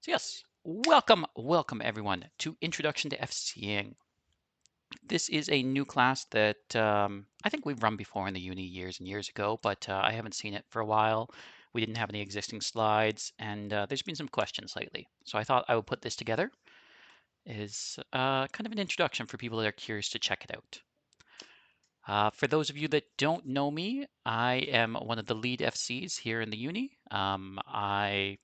So yes, welcome everyone to Introduction to FCing. This is a new class that I think we've run before in the uni years and years ago, but I haven't seen it for a while. We didn't have any existing slides, and there's been some questions lately. So I thought I would put this together as kind of an introduction for people that are curious to check it out. For those of you that don't know me, I am one of the lead FCs here in the uni. I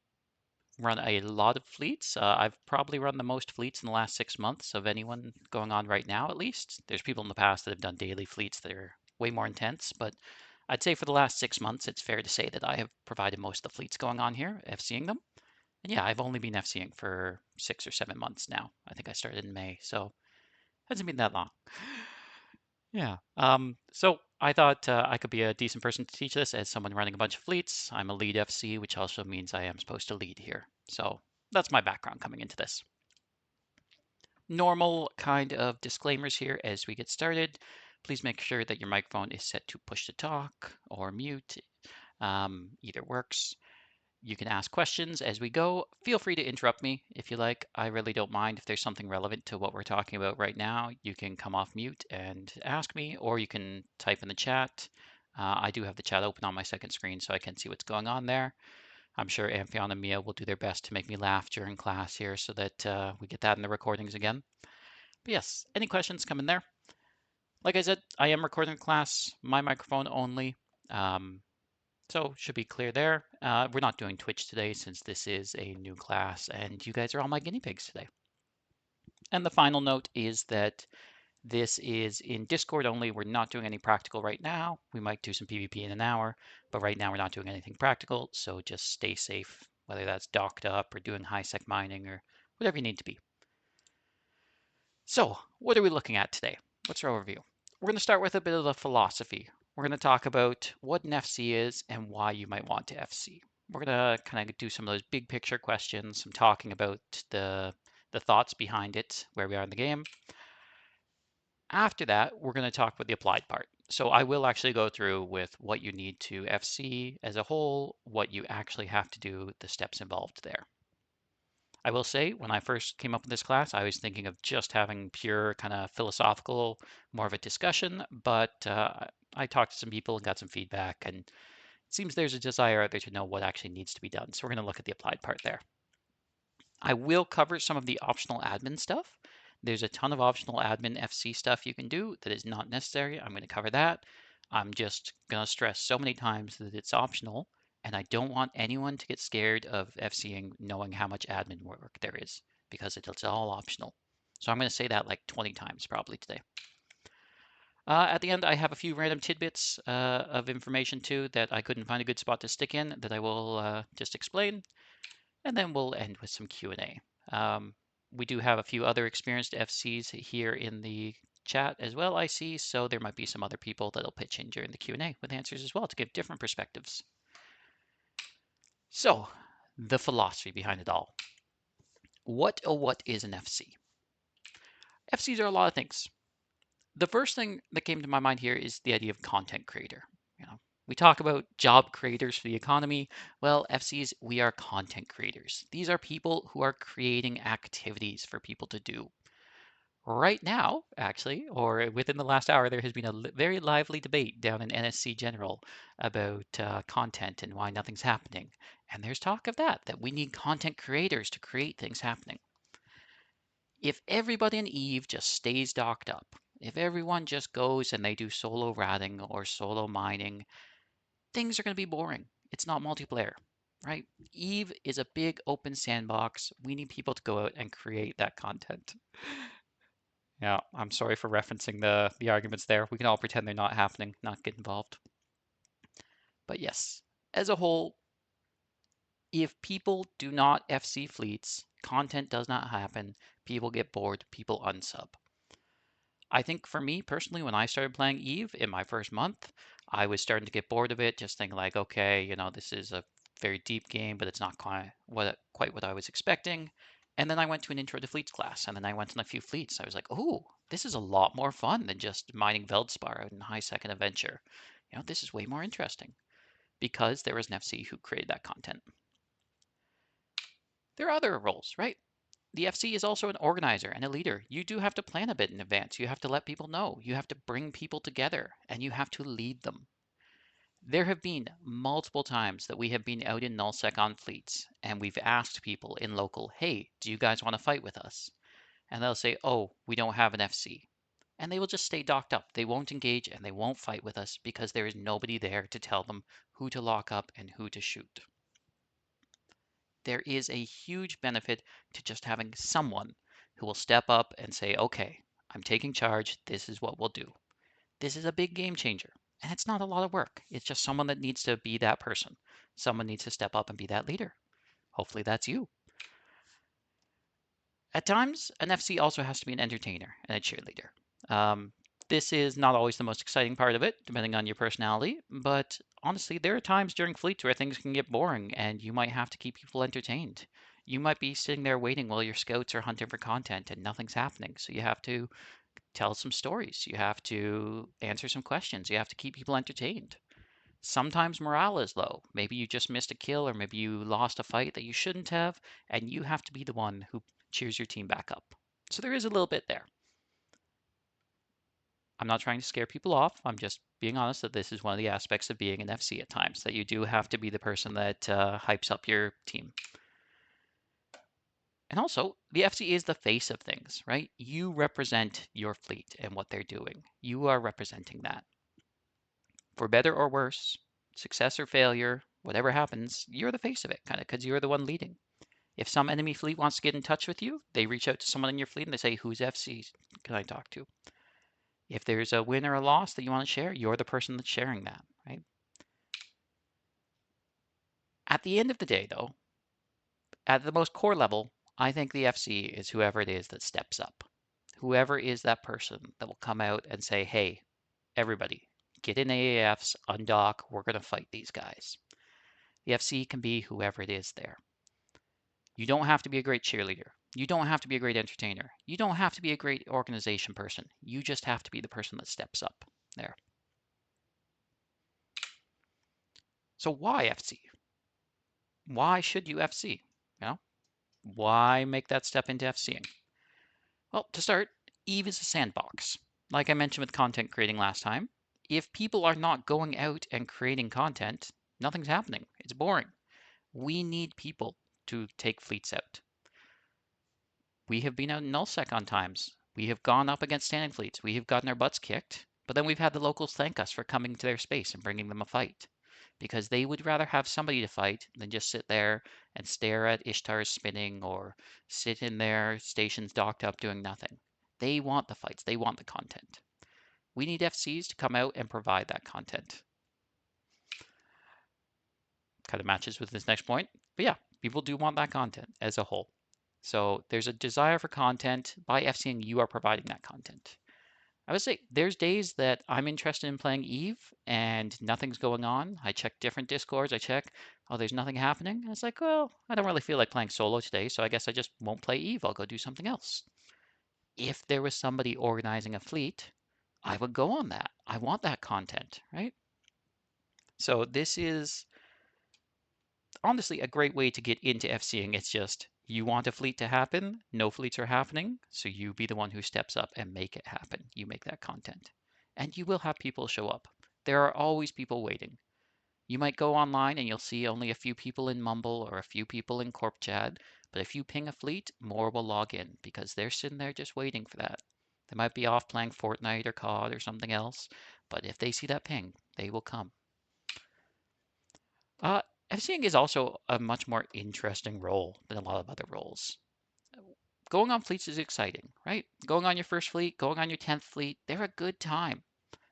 run a lot of fleets. I've probably run the most fleets in the last 6 months of anyone going on right now, at least. There's people in the past that have done daily fleets that are way more intense, but I'd say for the last 6 months, it's fair to say that I have provided most of the fleets going on here, FCing them. And yeah, I've only been FCing for 6 or 7 months now. I think I started in May, so it hasn't been that long. Yeah. So I thought I could be a decent person to teach this as someone running a bunch of fleets. I'm a lead FC, which also means I am supposed to lead here. So that's my background coming into this. Normal kind of disclaimers here as we get started. Please make sure that your microphone is set to push to talk or mute. Either works. You can ask questions as we go. Feel free to interrupt me if you like. I really don't mind if there's something relevant to what we're talking about right now. You can come off mute and ask me, or you can type in the chat. I do have the chat open on my second screen so I can see what's going on there. I'm sure Amphion and Mia will do their best to make me laugh during class here so that we get that in the recordings again. But yes, any questions come in there. Like I said, I am recording the class, my microphone only. Um, so should be clear there. We're not doing Twitch today since this is a new class and you guys are all my guinea pigs today. And the final note is that this is in Discord only. We're not doing any practical right now. We might do some PvP in an hour, but right now we're not doing anything practical. So just stay safe, whether that's docked up or doing high sec mining or whatever you need to be. So what are we looking at today? What's our overview? We're going to start with a bit of the philosophy. We're going to talk about what an FC is and why you might want to FC. We're going to kind of do some of those big picture questions, some talking about the thoughts behind it, where we are in the game. After that, we're going to talk about the applied part. So I will actually go through with what you need to FC as a whole, what you actually have to do, the steps involved there. I will say, when I first came up with this class, I was thinking of just having pure kind of philosophical, more of a discussion, but I talked to some people and got some feedback, and it seems there's a desire out there to know what actually needs to be done. So we're going to look at the applied part there. I will cover some of the optional admin stuff. There's a ton of optional admin FC stuff you can do that is not necessary. I'm going to cover that. I'm just going to stress so many times that it's optional, and I don't want anyone to get scared of FCing knowing how much admin work there is because it's all optional. So I'm going to say that like 20 times probably today. At the end, I have a few random tidbits of information too that I couldn't find a good spot to stick in that I will just explain and then we'll end with some Q&A. We do have a few other experienced FCs here in the chat as well, I see, so there might be some other people that'll pitch in during the Q&A with answers as well to give different perspectives. So, the philosophy behind it all. What is an FC? FCs are a lot of things. The first thing that came to my mind here is the idea of content creator. You know, we talk about job creators for the economy. Well, FCs, we are content creators. These are people who are creating activities for people to do. Right now, actually, or within the last hour, there has been a very lively debate down in NSC General about content and why nothing's happening. And there's talk of that we need content creators to create things happening. If everybody in Eve just stays docked up, if everyone just goes and they do solo ratting or solo mining, things are going to be boring. It's not multiplayer, right? Eve is a big open sandbox. We need people to go out and create that content. Yeah, I'm sorry for referencing the arguments there. We can all pretend they're not happening, not get involved. But yes, as a whole, if people do not FC fleets, content does not happen, people get bored, people unsub. I think for me personally, when I started playing Eve in my first month, I was starting to get bored of it, just thinking like, okay, you know, this is a very deep game, but it's not quite what I was expecting. And then I went to an intro to fleets class, and then I went on a few fleets. I was like, oh, this is a lot more fun than just mining Veldspar out in high second adventure. You know, this is way more interesting because there was an FC who created that content. There are other roles, right? The FC is also an organizer and a leader. You do have to plan a bit in advance. You have to let people know. You have to bring people together and you have to lead them. There have been multiple times that we have been out in nullsec on fleets and we've asked people in local, hey, do you guys want to fight with us? And they'll say, oh, we don't have an FC. And they will just stay docked up. They won't engage and they won't fight with us because there is nobody there to tell them who to lock up and who to shoot. There is a huge benefit to just having someone who will step up and say, okay, I'm taking charge. This is what we'll do. This is a big game changer. And it's not a lot of work. It's just someone that needs to be that person. Someone needs to step up and be that leader. Hopefully that's you. At times, an FC also has to be an entertainer and a cheerleader. Um, this is not always the most exciting part of it, depending on your personality, but honestly, there are times during fleets where things can get boring and you might have to keep people entertained. You might be sitting there waiting while your scouts are hunting for content and nothing's happening, so you have to tell some stories. You have to answer some questions. You have to keep people entertained. Sometimes morale is low. Maybe you just missed a kill or maybe you lost a fight that you shouldn't have, and you have to be the one who cheers your team back up. So there is a little bit there. I'm not trying to scare people off. I'm just being honest that this is one of the aspects of being an FC at times, that you do have to be the person that hypes up your team. And also, the FC is the face of things, right? You represent your fleet and what they're doing. You are representing that. For better or worse, success or failure, whatever happens, you're the face of it, kind of, because you're the one leading. If some enemy fleet wants to get in touch with you, they reach out to someone in your fleet and they say, whose FC can I talk to? If there's a win or a loss that you want to share, you're the person that's sharing that, right? At the end of the day, though, at the most core level, I think the FC is whoever it is that steps up. Whoever is that person that will come out and say, hey, everybody, get in AAFs, undock, we're going to fight these guys. The FC can be whoever it is there. You don't have to be a great cheerleader. You don't have to be a great entertainer. You don't have to be a great organization person. You just have to be the person that steps up there. So why FC? Why should you FC? You know, why make that step into FCing? Well, to start, Eve is a sandbox. Like I mentioned with content creating last time, if people are not going out and creating content, nothing's happening. It's boring. We need people to take fleets out. We have been out in nullsec on times. We have gone up against standing fleets. We have gotten our butts kicked, but then we've had the locals thank us for coming to their space and bringing them a fight, because they would rather have somebody to fight than just sit there and stare at Ishtars spinning or sit in their stations docked up doing nothing. They want the fights. They want the content. We need FCs to come out and provide that content. Kind of matches with this next point. But yeah, people do want that content as a whole. So there's a desire for content. By FCing, you are providing that content. I would say there's days that I'm interested in playing Eve and nothing's going on. I check different Discords. I check, oh, there's nothing happening. And it's like, well, I don't really feel like playing solo today, so I guess I just won't play Eve. I'll go do something else. If there was somebody organizing a fleet, I would go on that. I want that content, right? So this is honestly a great way to get into FCing. It's just you want a fleet to happen, no fleets are happening, so you be the one who steps up and make it happen. You make that content. And you will have people show up. There are always people waiting. You might go online and you'll see only a few people in Mumble or a few people in Corp Chat, but if you ping a fleet, more will log in because they're sitting there just waiting for that. They might be off playing Fortnite or COD or something else, but if they see that ping, they will come. Uh, FCing is also a much more interesting role than a lot of other roles. Going on fleets is exciting, right? Going on your first fleet, going on your 10th fleet, they're a good time.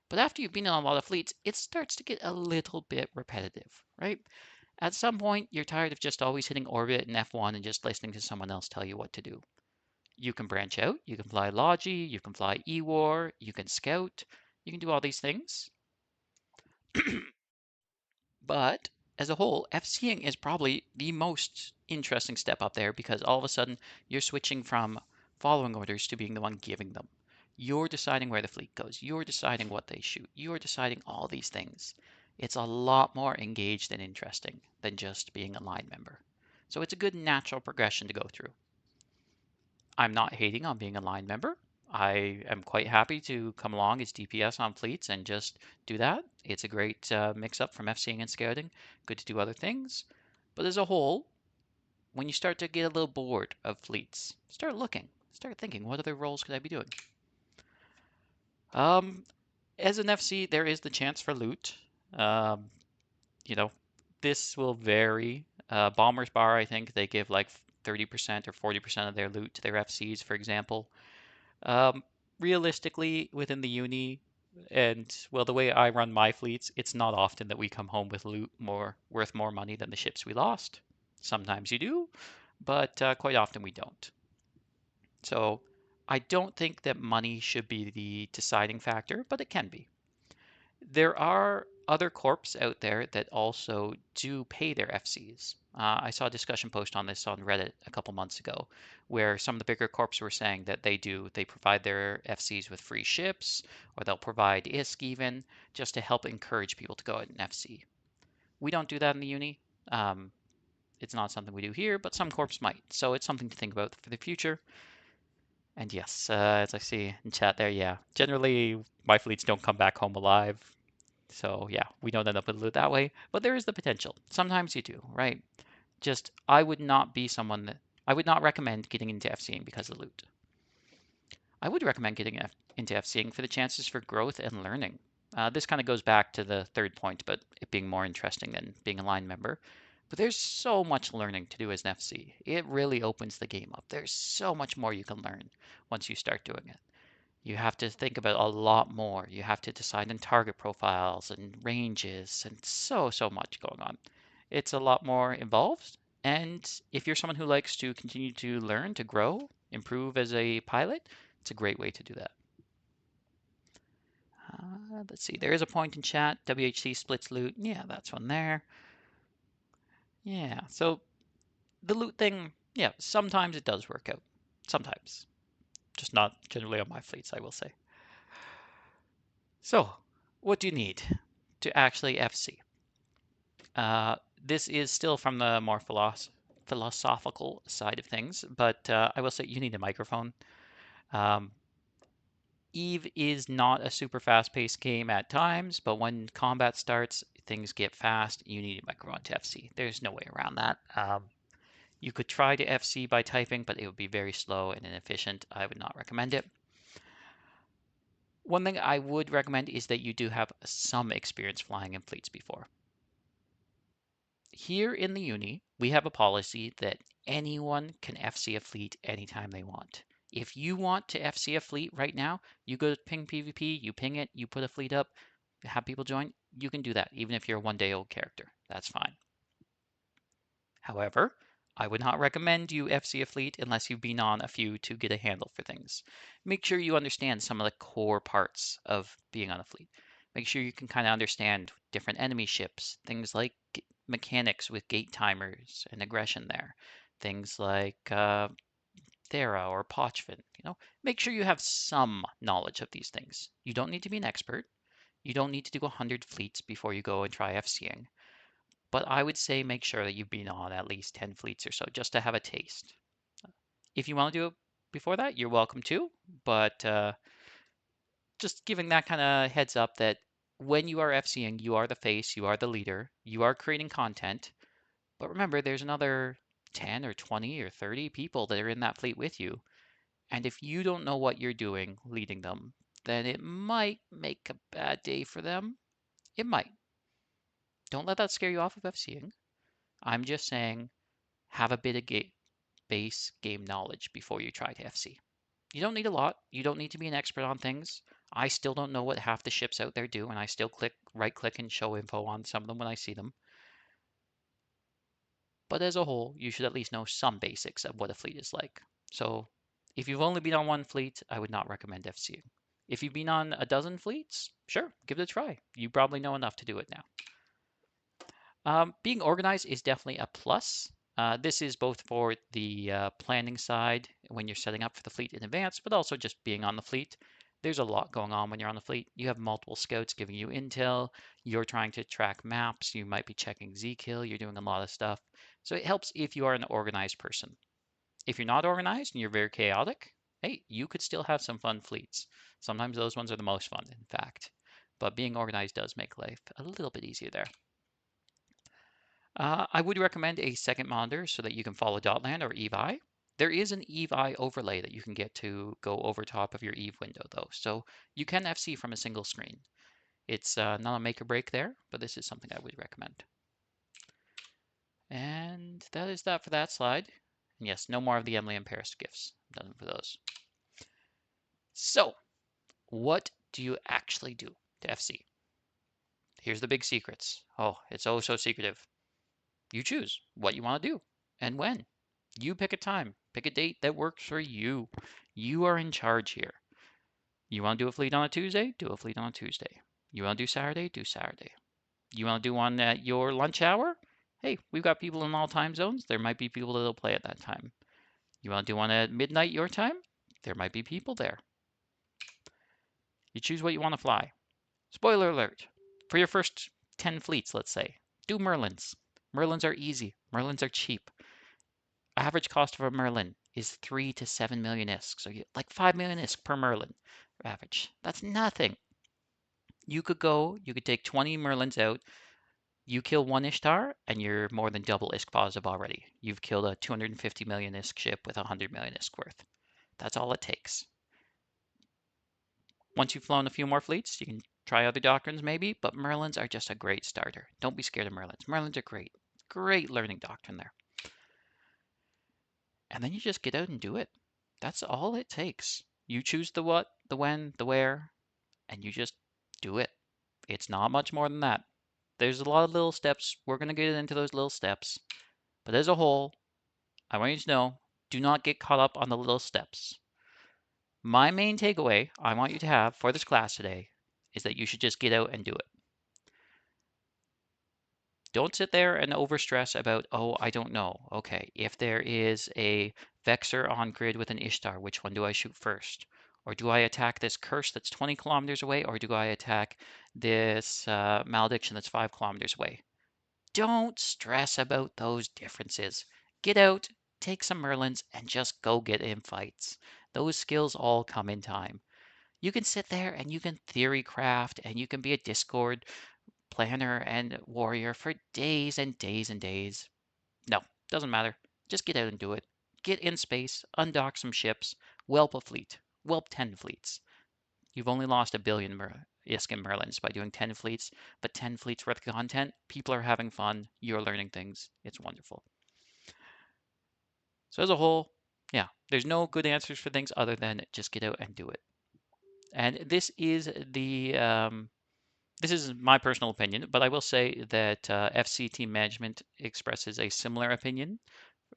But after you've been on a lot of fleets, it starts to get a little bit repetitive, right? At some point, you're tired of just always hitting orbit and F1 and just listening to someone else tell you what to do. You can branch out, you can fly Logi, you can fly E-War, you can scout, you can do all these things. But as a whole, FCing is probably the most interesting step up there because all of a sudden you're switching from following orders to being the one giving them. You're deciding where the fleet goes. You're deciding what they shoot. You're deciding all these things. It's a lot more engaged and interesting than just being a line member. So it's a good natural progression to go through. I'm not hating on being a line member. I am quite happy to come along as DPS on fleets and just do that. It's a great mix up from FCing and scouting. Good to do other things. But as a whole, when you start to get a little bored of fleets, start looking, start thinking, what other roles could I be doing? Um, as an FC, there is the chance for loot. Um, you know, this will vary. Bombers Bar, I think they give like 30% or 40% of their loot to their FCs, for example. Um, realistically, within the uni, and well, the way I run my fleets, it's not often that we come home with loot more worth more money than the ships we lost. Sometimes you do, but quite often we don't. So I don't think that money should be the deciding factor, but it can be. There are other corps out there that also do pay their FCs. I saw a discussion post on this on Reddit a couple months ago, where some of the bigger corps were saying that they do. They provide their FCs with free ships, or they'll provide ISK even, just to help encourage people to go at an FC. We don't do that in the uni. Um, it's not something we do here, but some corps might. So it's something to think about for the future. And yes, as I see in chat there, yeah, generally my fleets don't come back home alive. So yeah, we don't end up with loot that way, but there is the potential. Sometimes you do, right? Just I would not be someone that I would not recommend getting into FCing because of loot. I would recommend getting into FCing for the chances for growth and learning. This kind of goes back to the third point, but it being more interesting than being a line member. But there's so much learning to do as an FC. It really opens the game up. There's so much more you can learn once you start doing it. You have to think about a lot more. You have to decide on target profiles and ranges and so much going on. It's a lot more involved. And if you're someone who likes to continue to learn, to grow, improve as a pilot, it's a great way to do that. Let's see, there is a point in chat. WHC splits loot. Yeah, that's one there. Yeah, so the loot thing, yeah, sometimes it does work out. Sometimes. Just not generally on my fleets, I will say. So, what do you need to actually FC? This is still from the more philosophical side of things, but I will say you need a microphone. Um, Eve is not a super fast-paced game at times, but when combat starts, things get fast. You need a microphone to FC. There's no way around that. You could try to FC by typing, but it would be very slow and inefficient. I would not recommend it. One thing I would recommend is that you do have some experience flying in fleets before. Here in the uni, we have a policy that anyone can FC a fleet anytime they want. If you want to FC a fleet right now, you go to ping PvP, you ping it, you put a fleet up, have people join, you can do that, even if you're a 1 day old character. That's fine. However, I would not recommend you FC a fleet unless you've been on a few to get a handle for things. Make sure you understand some of the core parts of being on a fleet. Make sure you can kind of understand different enemy ships, things like mechanics with gate timers and aggression there, things like Thera or Pochvin. Make sure you have some knowledge of these things. You don't need to be an expert. You don't need to do 100 fleets before you go and try FCing. But I would say make sure that you've been on at least 10 fleets or so just to have a taste. If you want to do it before that, you're welcome to, but just giving that kind of heads up that when you are FCing, you are the face, you are the leader, you are creating content. But remember, there's another 10 or 20 or 30 people that are in that fleet with you. And if you don't know what you're doing leading them, then it might make a bad day for them. It might. Don't let that scare you off of FCing. I'm just saying have a bit of base game knowledge before you try to FC. You don't need a lot. You don't need to be an expert on things. I still don't know what half the ships out there do, and I still right click and show info on some of them when I see them. But as a whole, you should at least know some basics of what a fleet is like. So if you've only been on one fleet, I would not recommend FCing. If you've been on a dozen fleets, sure, give it a try. You probably know enough to do it now. Being organized is definitely a plus. This is both for the planning side when you're setting up for the fleet in advance, but also just being on the fleet. There's a lot going on when you're on the fleet. You have multiple scouts giving you intel. You're trying to track maps. You might be checking Z-kill. You're doing a lot of stuff. So it helps if you are an organized person. If you're not organized and you're very chaotic, hey, you could still have some fun fleets. Sometimes those ones are the most fun, in fact. But being organized does make life a little bit easier there. I would recommend a second monitor so that you can follow Dotland or EVE-I. There is an EVE-I overlay that you can get to go over top of your EVE window though, so you can FC from a single screen. It's not a make or break there, but this is something I would recommend. And that is that for that slide. And yes, no more of the Emily and Paris gifts. I'm done for those. So, what do you actually do to FC? Here's the big secrets. Oh, it's oh so secretive. You choose what you want to do and when. You pick a time, pick a date that works for you. You are in charge here. You want to do a fleet on a Tuesday? Do a fleet on a Tuesday. You want to do Saturday? Do Saturday. You want to do one at your lunch hour? Hey, we've got people in all time zones. There might be people that'll play at that time. You want to do one at midnight your time? There might be people there. You choose what you want to fly. Spoiler alert. For your first 10 fleets, let's say, do Merlins. Merlins are easy. Merlins are cheap. Average cost of a Merlin is 3 to 7 million ISK. So you like 5 million ISK per Merlin average. That's nothing. You could take 20 Merlins out. You kill one Ishtar, and you're more than double ISK positive already. You've killed a 250 million ISK ship with 100 million ISK worth. That's all it takes. Once you've flown a few more fleets, you can try other doctrines maybe, but Merlins are just a great starter. Don't be scared of Merlins. Merlins are great. Great learning doctrine there. And then you just get out and do it. That's all it takes. You choose the what, the when, the where, and you just do it. It's not much more than that. There's a lot of little steps. We're going to get into those little steps. But as a whole, I want you to know, do not get caught up on the little steps. My main takeaway I want you to have for this class today is that you should just get out and do it. Don't sit there and overstress about, oh, I don't know. Okay, if there is a Vexer on grid with an Ishtar, which one do I shoot first? Or do I attack this curse that's 20 kilometers away? Or do I attack this malediction that's 5 kilometers away? Don't stress about those differences. Get out, take some Merlins, and just go get in fights. Those skills all come in time. You can sit there and you can theory craft and you can be a Discord planner and warrior for days and days and days. No, doesn't matter. Just get out and do it. Get in space, undock some ships, whelp a fleet, whelp 10 fleets. You've only lost a billion Iskin Merlins by doing 10 fleets, but 10 fleets worth of content. People are having fun. You're learning things. It's wonderful. So as a whole, yeah, there's no good answers for things other than just get out and do it. And this is this is my personal opinion, but I will say that FC team management expresses a similar opinion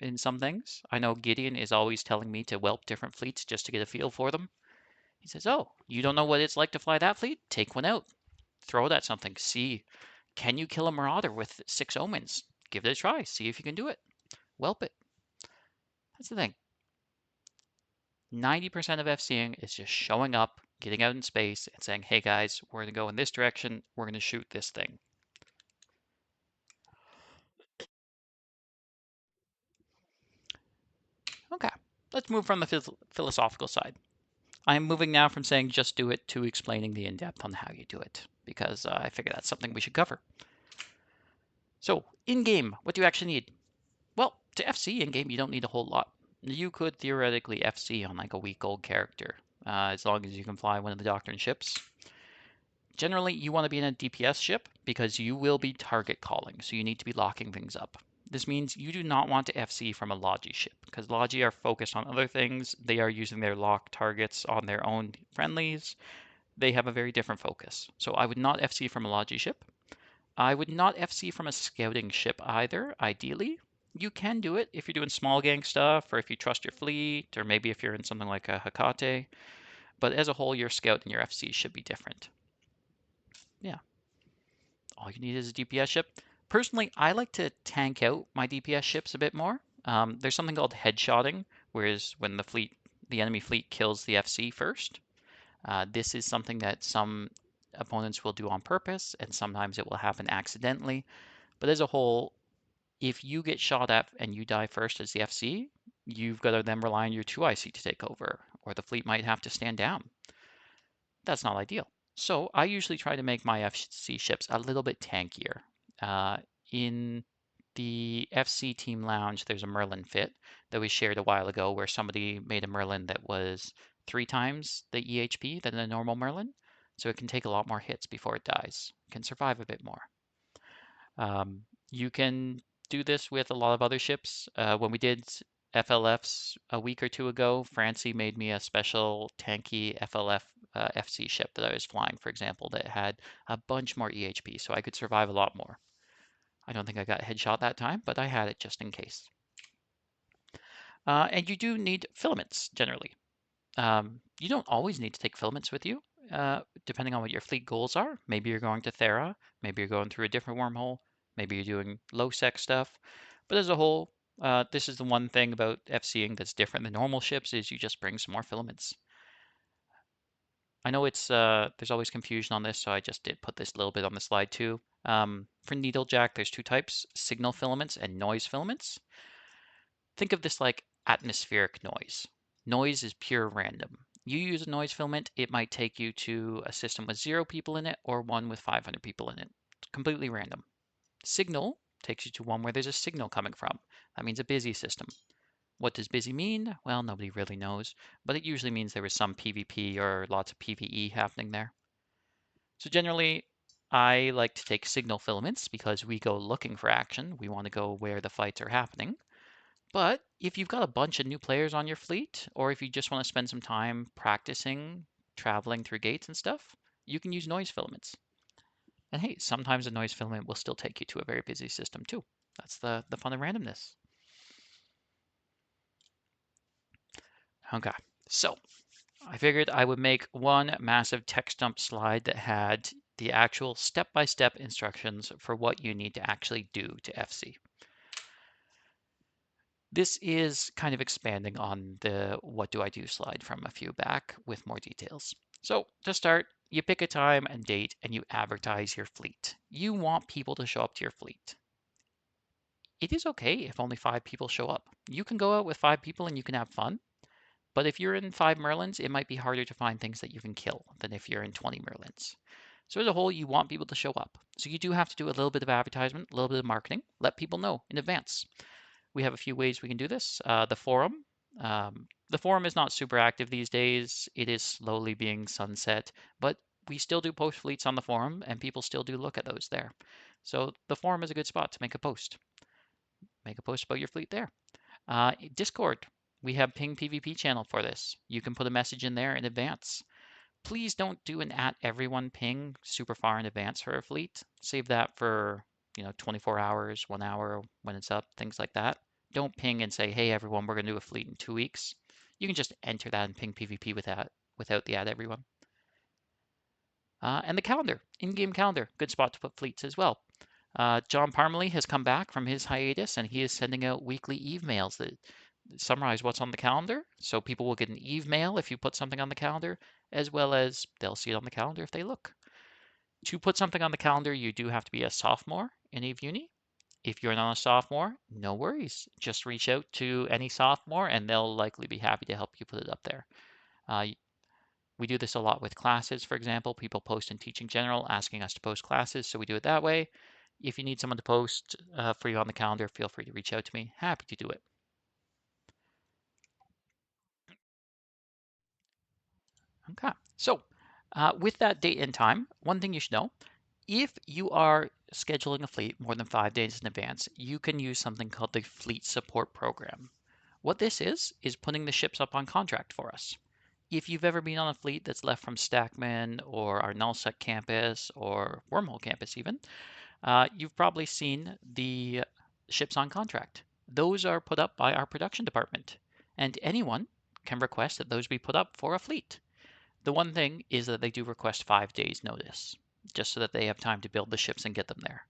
in some things. I know Gideon is always telling me to whelp different fleets just to get a feel for them. He says, oh, you don't know what it's like to fly that fleet? Take one out. Throw it at something. See, can you kill a Marauder with 6 Omens? Give it a try. See if you can do it. Whelp it. That's the thing. 90% of FCing is just showing up, getting out in space, and saying, hey guys, we're going to go in this direction. We're going to shoot this thing. Okay, let's move from the philosophical side. I'm moving now from saying just do it to explaining the in-depth on how you do it, because I figure that's something we should cover. So, in-game, what do you actually need? Well, to FC in-game, you don't need a whole lot. You could theoretically FC on like a week-old character, as long as you can fly one of the Doctrine ships. Generally, you want to be in a DPS ship because you will be target calling, so you need to be locking things up. This means you do not want to FC from a Logi ship, because Logi are focused on other things. They are using their lock targets on their own friendlies. They have a very different focus. So I would not FC from a Logi ship. I would not FC from a scouting ship either, ideally. You can do it if you're doing small gang stuff, or if you trust your fleet, or maybe if you're in something like a Hecate. But as a whole, your scout and your FC should be different. Yeah. All you need is a DPS ship. Personally, I like to tank out my DPS ships a bit more. There's something called headshotting, whereas when the enemy fleet kills the FC first. This is something that some opponents will do on purpose, and sometimes it will happen accidentally. But as a whole, if you get shot at and you die first as the FC, you've got to then rely on your 2IC to take over, or the fleet might have to stand down. That's not ideal. So I usually try to make my FC ships a little bit tankier. Uh, in the FC Team Lounge, there's a Merlin fit that we shared a while ago where somebody made a Merlin that was 3 times the EHP than a normal Merlin. So it can take a lot more hits before it dies. It can survive a bit more. You can do this with a lot of other ships. When we did FLFs a week or two ago, Francie made me a special tanky FLF FC ship that I was flying, for example, that had a bunch more EHP, so I could survive a lot more. I don't think I got headshot that time, but I had it just in case. And you do need filaments generally. You don't always need to take filaments with you, depending on what your fleet goals are. Maybe you're going to Thera, maybe you're going through a different wormhole, maybe you're doing low sec stuff. But as a whole, this is the one thing about FCing that's different than normal ships is you just bring some more filaments. I know it's there's always confusion on this, so I just did put this little bit on the slide too. For Needlejack, there's 2 types, signal filaments and noise filaments. Think of this like atmospheric noise. Noise is pure random. You use a noise filament, it might take you to a system with 0 people in it or one with 500 people in it. It's completely random. Signal takes you to one where there's a signal coming from. That means a busy system. What does busy mean? Well, nobody really knows, but it usually means there was some PvP or lots of PvE happening there. So generally, I like to take signal filaments because we go looking for action. We want to go where the fights are happening. But if you've got a bunch of new players on your fleet, or if you just want to spend some time practicing traveling through gates and stuff, you can use noise filaments. And hey, sometimes a noise filament will still take you to a very busy system too. That's the fun of randomness. Okay, so I figured I would make one massive text dump slide that had the actual step-by-step instructions for what you need to actually do to FC. This is kind of expanding on the what do I do slide from a few back with more details. So to start, you pick a time and date and you advertise your fleet. You want people to show up to your fleet. It is okay if only 5 people show up. You can go out with 5 people and you can have fun. But if you're in 5 Merlins, it might be harder to find things that you can kill than if you're in 20 Merlins. So as a whole, you want people to show up. So you do have to do a little bit of advertisement, a little bit of marketing, let people know in advance. We have a few ways we can do this. The forum. The forum is not super active these days. It is slowly being sunset, but we still do post fleets on the forum and people still do look at those there. So the forum is a good spot to make a post. Make a post about your fleet there. Discord. We have ping PvP channel for this. You can put a message in there in advance. Please don't do an at everyone ping super far in advance for a fleet. Save that for 24 hours, 1 hour when it's up, things like that. Don't ping and say, hey everyone, we're gonna do a fleet in 2 weeks. You can just enter that in ping PvP without the at everyone. And the calendar, in-game calendar, good spot to put fleets as well. John Parmalee has come back from his hiatus and he is sending out weekly Eve mails that summarize what's on the calendar. So people will get an Eve mail if you put something on the calendar, as well as they'll see it on the calendar if they look. To put something on the calendar, you do have to be a sophomore in Eve Uni. If you're not a sophomore, no worries. Just reach out to any sophomore and they'll likely be happy to help you put it up there. We do this a lot with classes, for example. People post in Teaching General asking us to post classes, so we do it that way. If you need someone to post for you on the calendar, feel free to reach out to me. Happy to do it. Okay, so with that date and time, one thing you should know, if you are scheduling a fleet more than 5 days in advance, you can use something called the Fleet Support Program. What this is putting the ships up on contract for us. If you've ever been on a fleet that's left from Stackman or our Nullsec campus or Wormhole campus even, you've probably seen the ships on contract. Those are put up by our production department, and anyone can request that those be put up for a fleet. The one thing is that they do request 5 days notice, just so that they have time to build the ships and get them there.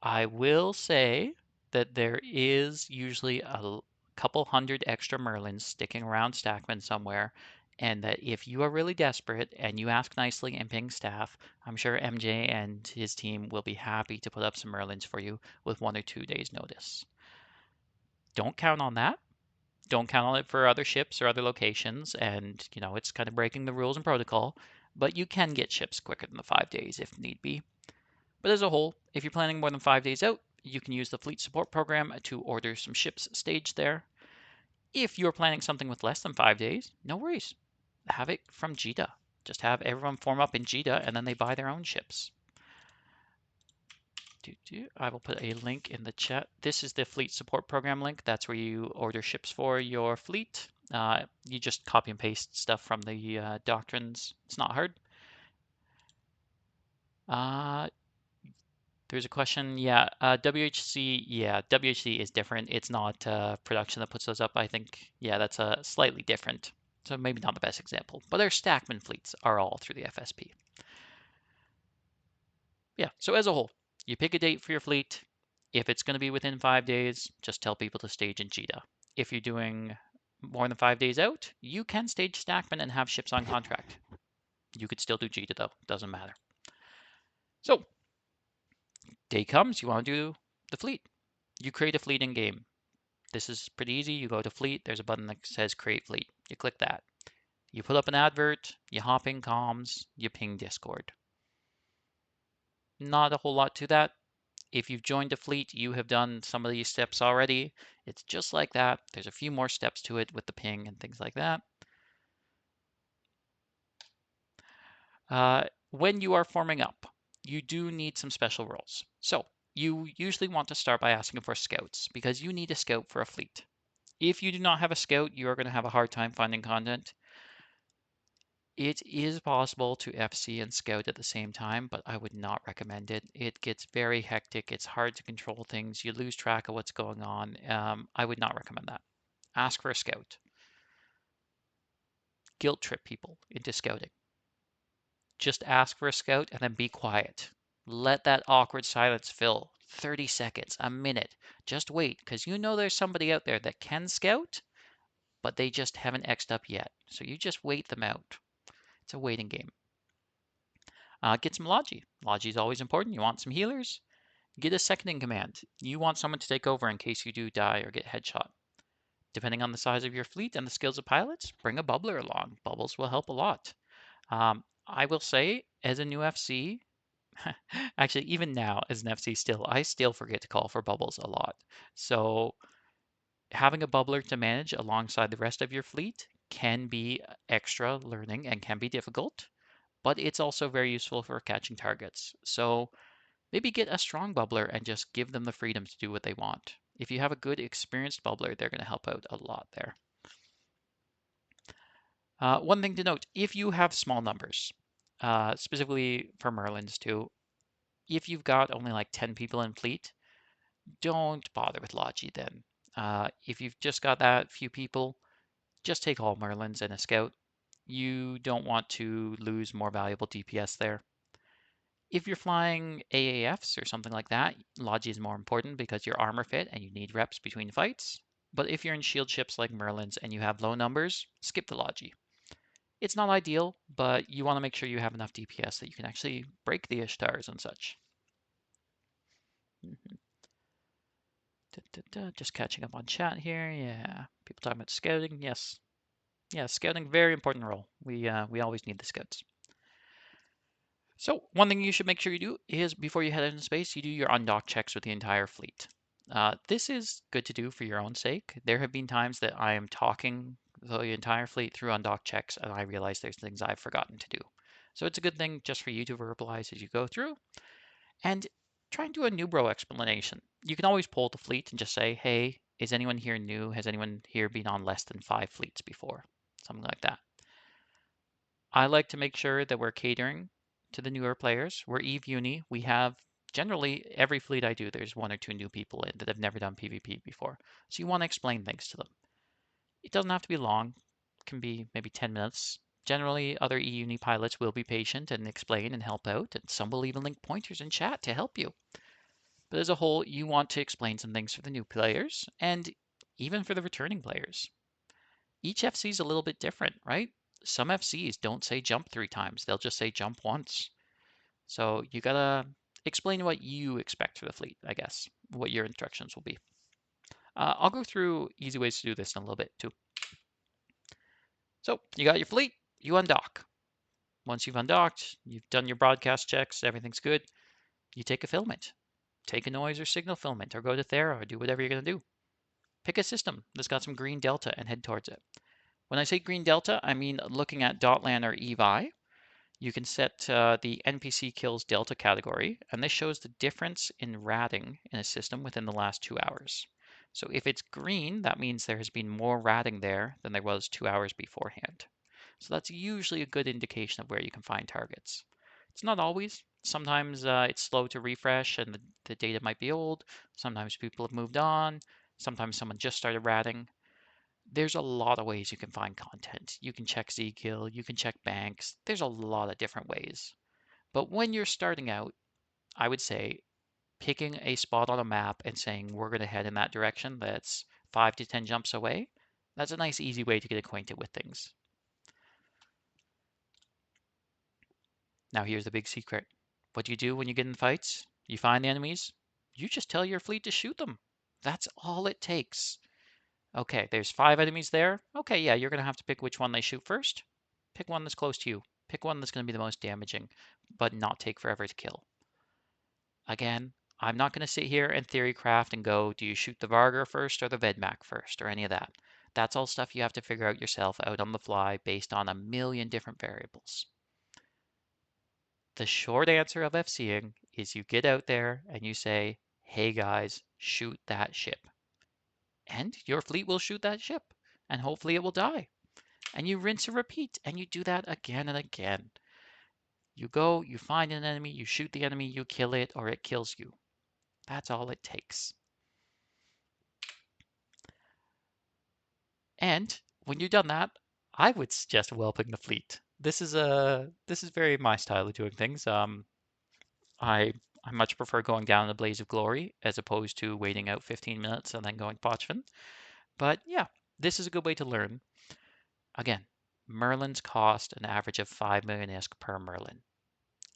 I will say that there is usually a couple hundred extra Merlins sticking around Stackman somewhere, and that if you are really desperate and you ask nicely and ping staff, I'm sure MJ and his team will be happy to put up some Merlins for you with 1 or 2 days notice. Don't count on that. Don't count on it for other ships or other locations, and it's kind of breaking the rules and protocol, but you can get ships quicker than the 5 days if need be. But as a whole, if you're planning more than 5 days out, you can use the fleet support program to order some ships staged there. If you're planning something with less than 5 days, no worries. Have it from JITA. Just have everyone form up in JITA and then they buy their own ships. I will put a link in the chat. This is the fleet support program link. That's where you order ships for your fleet. You just copy and paste stuff from the doctrines. It's not hard. There's a question. Yeah, WHC. Yeah, WHC is different. It's not production that puts those up. I think. Yeah, that's slightly different. So maybe not the best example. But our Stackman fleets are all through the FSP. Yeah. So as a whole, you pick a date for your fleet. If it's going to be within 5 days, just tell people to stage in JITA. If you're doing more than 5 days out, you can stage Stackman and have ships on contract. You could still do JITA though. Doesn't matter. So day comes, you want to do the fleet. You create a fleet in game. This is pretty easy. You go to fleet, there's a button that says create fleet. You click that. You put up an advert, you hop in comms, you ping Discord. Not a whole lot to that. If you've joined a fleet, you have done some of these steps already. It's just like that. There's a few more steps to it with the ping and things like that. When you are forming up, you do need some special roles. So you usually want to start by asking for scouts because you need a scout for a fleet. If you do not have a scout, you are going to have a hard time finding content. It is possible to FC and scout at the same time, but I would not recommend it. It gets very hectic. It's hard to control things. You lose track of what's going on. I would not recommend that. Ask for a scout. Guilt trip people into scouting. Just ask for a scout and then be quiet. Let that awkward silence fill 30 seconds, a minute. Just wait, because you know there's somebody out there that can scout, but they just haven't X'd up yet. So you just wait them out. It's a waiting game. Get some Logi. Logi is always important. You want some healers? Get a second in command. You want someone to take over in case you do die or get headshot. Depending on the size of your fleet and the skills of pilots, bring a bubbler along. Bubbles will help a lot. I will say, as a new FC, actually, even now as an FC still, I still forget to call for bubbles a lot. So having a bubbler to manage alongside the rest of your fleet can be extra learning and can be difficult, but it's also very useful for catching targets. So maybe get a strong bubbler and just give them the freedom to do what they want. If you have a good experienced bubbler, they're going to help out a lot there. One thing to note, if you have small numbers, specifically for Merlins too, if you've got only like 10 people in fleet, don't bother with Logi then. If you've just got that few people, just take all Merlins and a scout. You don't want to lose more valuable DPS there. If you're flying AAFs or something like that, Logi is more important because you're armor fit and you need reps between fights. But if you're in shield ships like Merlins and you have low numbers, skip the Logi. It's not ideal, but you want to make sure you have enough DPS that you can actually break the Ishtars and such. Just catching up on chat here. Yeah, people talking about scouting. Yes, yeah, scouting very important role. We always need the scouts. So one thing you should make sure you do is before you head out into space, you do your undock checks with the entire fleet. This is good to do for your own sake. There have been times that I am talking the entire fleet through undock checks and I realize there's things I've forgotten to do. So it's a good thing just for you to verbalize as you go through. And try and do a new bro explanation. You can always poll the fleet and just say, hey, is anyone here new? Has anyone here been on less than 5 fleets before? Something like that. I like to make sure that we're catering to the newer players. We're Eve Uni. We have generally every fleet I do, there's 1 or 2 new people in that have never done PvP before. So you want to explain things to them. It doesn't have to be long. It can be maybe 10 minutes. Generally, other E-Uni pilots will be patient and explain and help out, and some will even link pointers in chat to help you. But as a whole, you want to explain some things for the new players and even for the returning players. Each FC is a little bit different, right? some FCs don't say jump 3 times. They'll just say jump once. So you gotta explain what you expect for the fleet, I guess, what your instructions will be. I'll go through easy ways to do this in a little bit too. So you got your fleet, you undock. Once you've undocked, you've done your broadcast checks, everything's good, you take a filament. Take a noise or signal filament, or go to Thera, or do whatever you're going to do. Pick a system that's got some green delta and head towards it. When I say green delta, I mean looking at Dotlan or EVI. You can set the NPC kills delta category, and this shows the difference in ratting in a system within the last 2 hours. So if it's green, that means there has been more ratting there than there was 2 hours beforehand. So that's usually a good indication of where you can find targets. It's not always. Sometimes it's slow to refresh and the data might be old. Sometimes people have moved on. Sometimes someone just started ratting. There's a lot of ways you can find content. You can check Zkill, you can check banks. There's a lot of different ways. But when you're starting out, I would say picking a spot on a map and saying we're going to head in that direction that's 5 to 10 jumps away, that's a nice easy way to get acquainted with things. Now here's the big secret. What do you do when you get in fights? You find the enemies? You just tell your fleet to shoot them. That's all it takes. Okay, there's 5 enemies there. Okay, yeah, you're going to have to pick which one they shoot first. Pick one that's close to you. Pick one that's going to be the most damaging, but not take forever to kill. Again, I'm not going to sit here and theory craft and go, do you shoot the Vargar first or the Vedmak first or any of that. That's all stuff you have to figure out yourself out on the fly based on a million different variables. The short answer of FCing is you get out there and you say, hey guys, shoot that ship. And your fleet will shoot that ship. And hopefully it will die. And you rinse and repeat. And you do that again and again. You go, you find an enemy, you shoot the enemy, you kill it, or it kills you. That's all it takes. And when you've done that, I would suggest whelping the fleet. This is very my style of doing things. I I much prefer going down in a blaze of glory as opposed to waiting out 15 minutes and then going Pochvin. But yeah, this is a good way to learn. Again, Merlins cost an average of 5 million ISK per Merlin.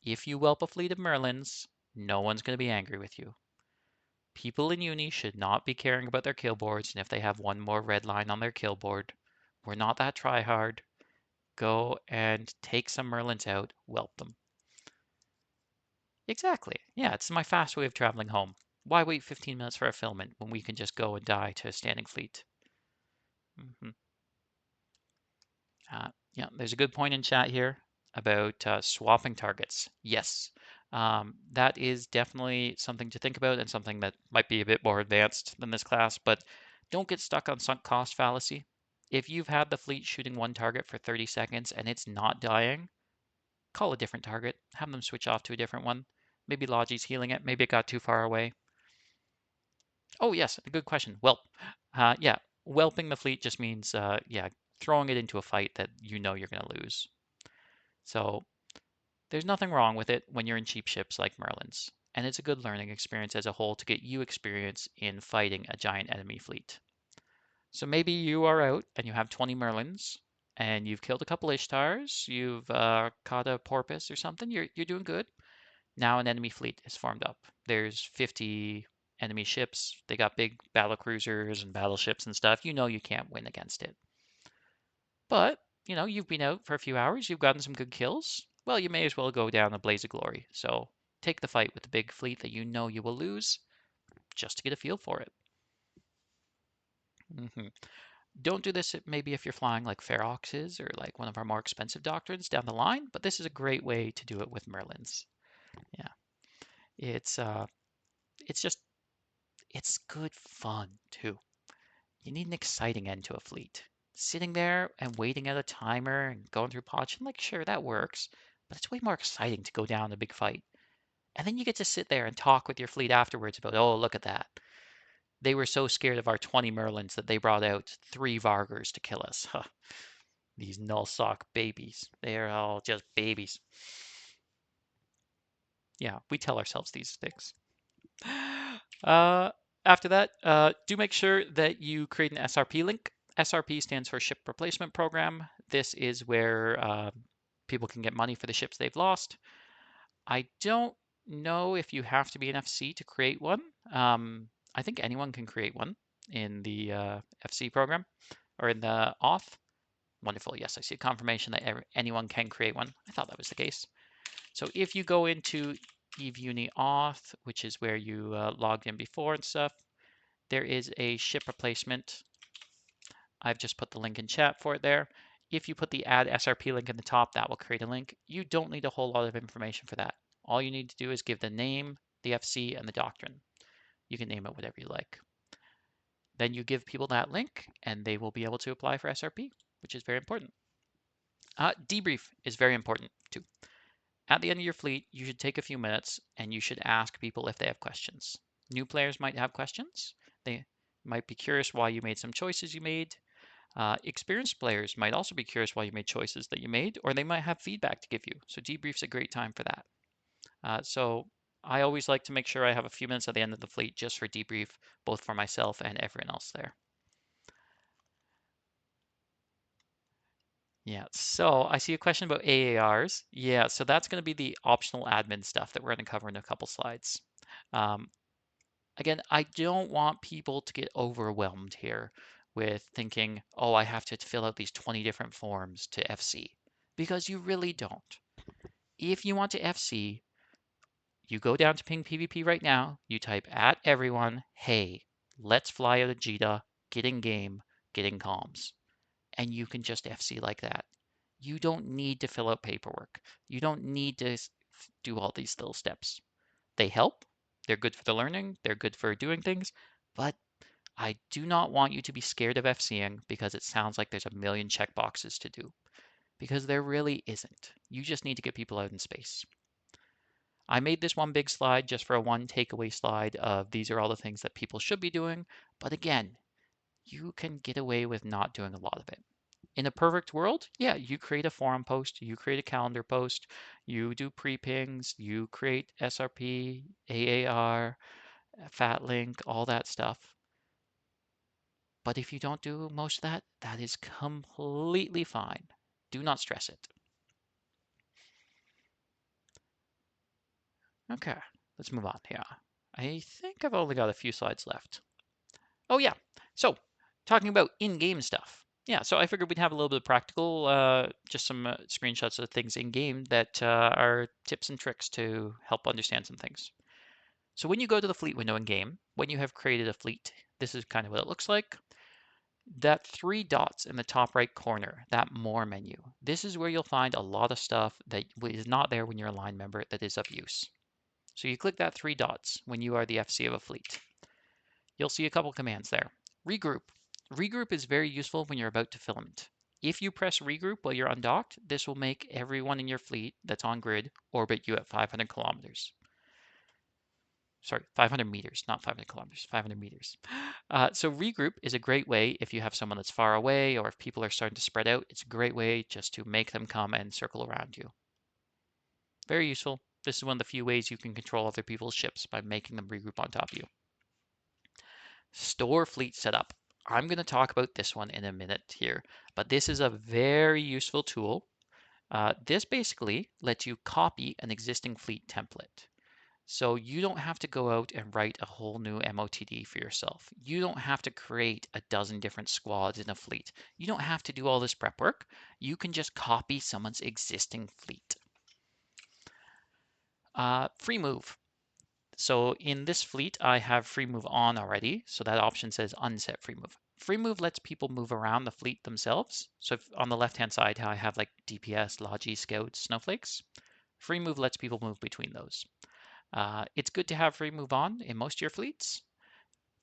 If you whelp a fleet of Merlins, no one's going to be angry with you. People in uni should not be caring about their kill boards, and if they have one more red line on their kill board, we're not that try hard. Go and take some Merlins out, whelp them. Exactly. Yeah, it's my fast way of traveling home. Why wait 15 minutes for a filament when we can just go and die to a standing fleet? hmm yeah, there's a good point in chat here about swapping targets. Yes, that is definitely something to think about and something that might be a bit more advanced than this class, but don't get stuck on sunk cost fallacy. If you've had the fleet shooting one target for 30 seconds and it's not dying, call a different target, have them switch off to a different one. Maybe Logi's healing it, maybe it got too far away. Oh yes, a good question. Whelp. Yeah, whelping the fleet just means yeah, throwing it into a fight that you know you're going to lose. So there's nothing wrong with it when you're in cheap ships like Merlin's, and it's a good learning experience as a whole to get you experience in fighting a giant enemy fleet. So maybe you are out and you have 20 Merlins, and you've killed a couple Ishtars, you've caught a Porpoise or something, you're doing good. Now an enemy fleet is formed up. There's 50 enemy ships. They got big battle cruisers and battleships and stuff. You know you can't win against it. But, you know, you've been out for a few hours, you've gotten some good kills. Well, you may as well go down a blaze of glory. So take the fight with the big fleet that you know you will lose just to get a feel for it. hmm Don't do this maybe if you're flying like Ferox is or like one of our more expensive doctrines down the line, but this is a great way to do it with Merlins. Yeah, it's it's just it's good fun too. You need an exciting end to a fleet. Sitting there and waiting at a timer and going through pods, like sure that works, but it's way more exciting to go down a big fight. And then you get to sit there and talk with your fleet afterwards about, oh, look at that. They were so scared of our 20 Merlins that they brought out 3 Vargars to kill us. Huh. These nullsock babies. They are all just babies. Yeah, we tell ourselves these things. Uh, After that, do make sure that you create an SRP link. SRP stands for Ship Replacement Program. This is where people can get money for the ships they've lost. I don't know if you have to be an FC to create one. I think anyone can create one in the FC program or in the auth. Wonderful. Yes, I see a confirmation that anyone can create one. I thought that was the case. So if you go into EveUni auth, which is where you logged in before and stuff, there is a ship replacement. I've just put the link in chat for it there. If you put the add SRP link in the top, that will create a link. You don't need a whole lot of information for that. All you need to do is give the name, the FC, and the doctrine. You can name it whatever you like. Then you give people that link, and they will be able to apply for SRP, which is very important. Debrief is very important too. At the end of your fleet, you should take a few minutes and you should ask people if they have questions. New players might have questions. They might be curious why you made some choices you made. Experienced players might also be curious why you made choices that you made, or they might have feedback to give you. So debrief's a great time for that. So I always like to make sure I have a few minutes at the end of the fleet just for debrief, both for myself and everyone else there. Yeah, so I see a question about AARs. Yeah, so that's going to be the optional admin stuff that we're going to cover in a couple slides. Um, Again, I don't want people to get overwhelmed here with thinking, oh, I have to fill out these 20 different forms to FC, because you really don't. If you want to FC, you go down to Ping PvP right now, you type at everyone, hey, let's fly out of Jita, get in game, get in comms, and you can just FC like that. You don't need to fill out paperwork. You don't need to do all these little steps. They help. They're good for the learning. They're good for doing things. But I do not want you to be scared of FCing because it sounds like there's a million checkboxes to do. Because there really isn't. You just need to get people out in space. I made this one big slide just for a one takeaway slide of these are all the things that people should be doing. But again, you can get away with not doing a lot of it. In a perfect world, yeah, you create a forum post, you create a calendar post, you do pre-pings, you create SRP, AAR, fat link, all that stuff. But if you don't do most of that, that is completely fine. Do not stress it. Okay, let's move on here. I think I've only got a few slides left. Oh yeah, so talking about in-game stuff. Yeah, so I figured we'd have a little bit of practical, just some screenshots of things in-game that are tips and tricks to help understand some things. So when you go to the fleet window in-game, when you have created a fleet, this is kind of what it looks like. That three dots in the top right corner, that More menu, this is where you'll find a lot of stuff that is not there when you're a line member that is of use. So you click that three dots when you are the FC of a fleet. You'll see a couple commands there. Regroup. Regroup is very useful when you're about to filament. If you press regroup while you're undocked, this will make everyone in your fleet that's on grid orbit you at 500 kilometers. Sorry, 500 meters, not 500 kilometers, 500 meters. So regroup is a great way if you have someone that's far away or if people are starting to spread out. It's a great way just to make them come and circle around you. Very useful. This is one of the few ways you can control other people's ships by making them regroup on top of you. Store fleet setup. I'm going to talk about this one in a minute here, but this is a very useful tool. This basically lets you copy an existing fleet template. So you don't have to go out and write a whole new MOTD for yourself. You don't have to create a dozen different squads in a fleet. You don't have to do all this prep work. You can just copy someone's existing fleet. Free move. So in this fleet, I have free move on already. So that option says unset free move. Free move lets people move around the fleet themselves. So if on the left-hand side, I have like DPS, Logi, Scouts, Snowflakes. Free move lets people move between those. It's good to have free move on in most of your fleets.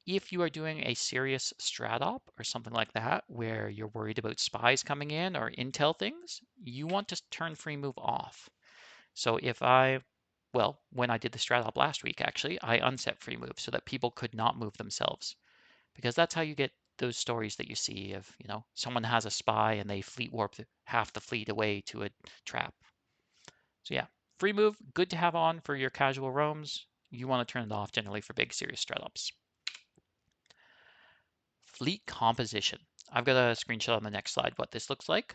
If you are doing a serious strat op or something like that, where you're worried about spies coming in or intel things, you want to turn free move off. So well, when I did the strat op last week, actually, I unset free move so that people could not move themselves. Because that's how you get those stories that you see of, someone has a spy and they fleet warp half the fleet away to a trap. So yeah, free move, good to have on for your casual roams. You want to turn it off generally for big serious strat ops. Fleet composition. I've got a screenshot on the next slide what this looks like.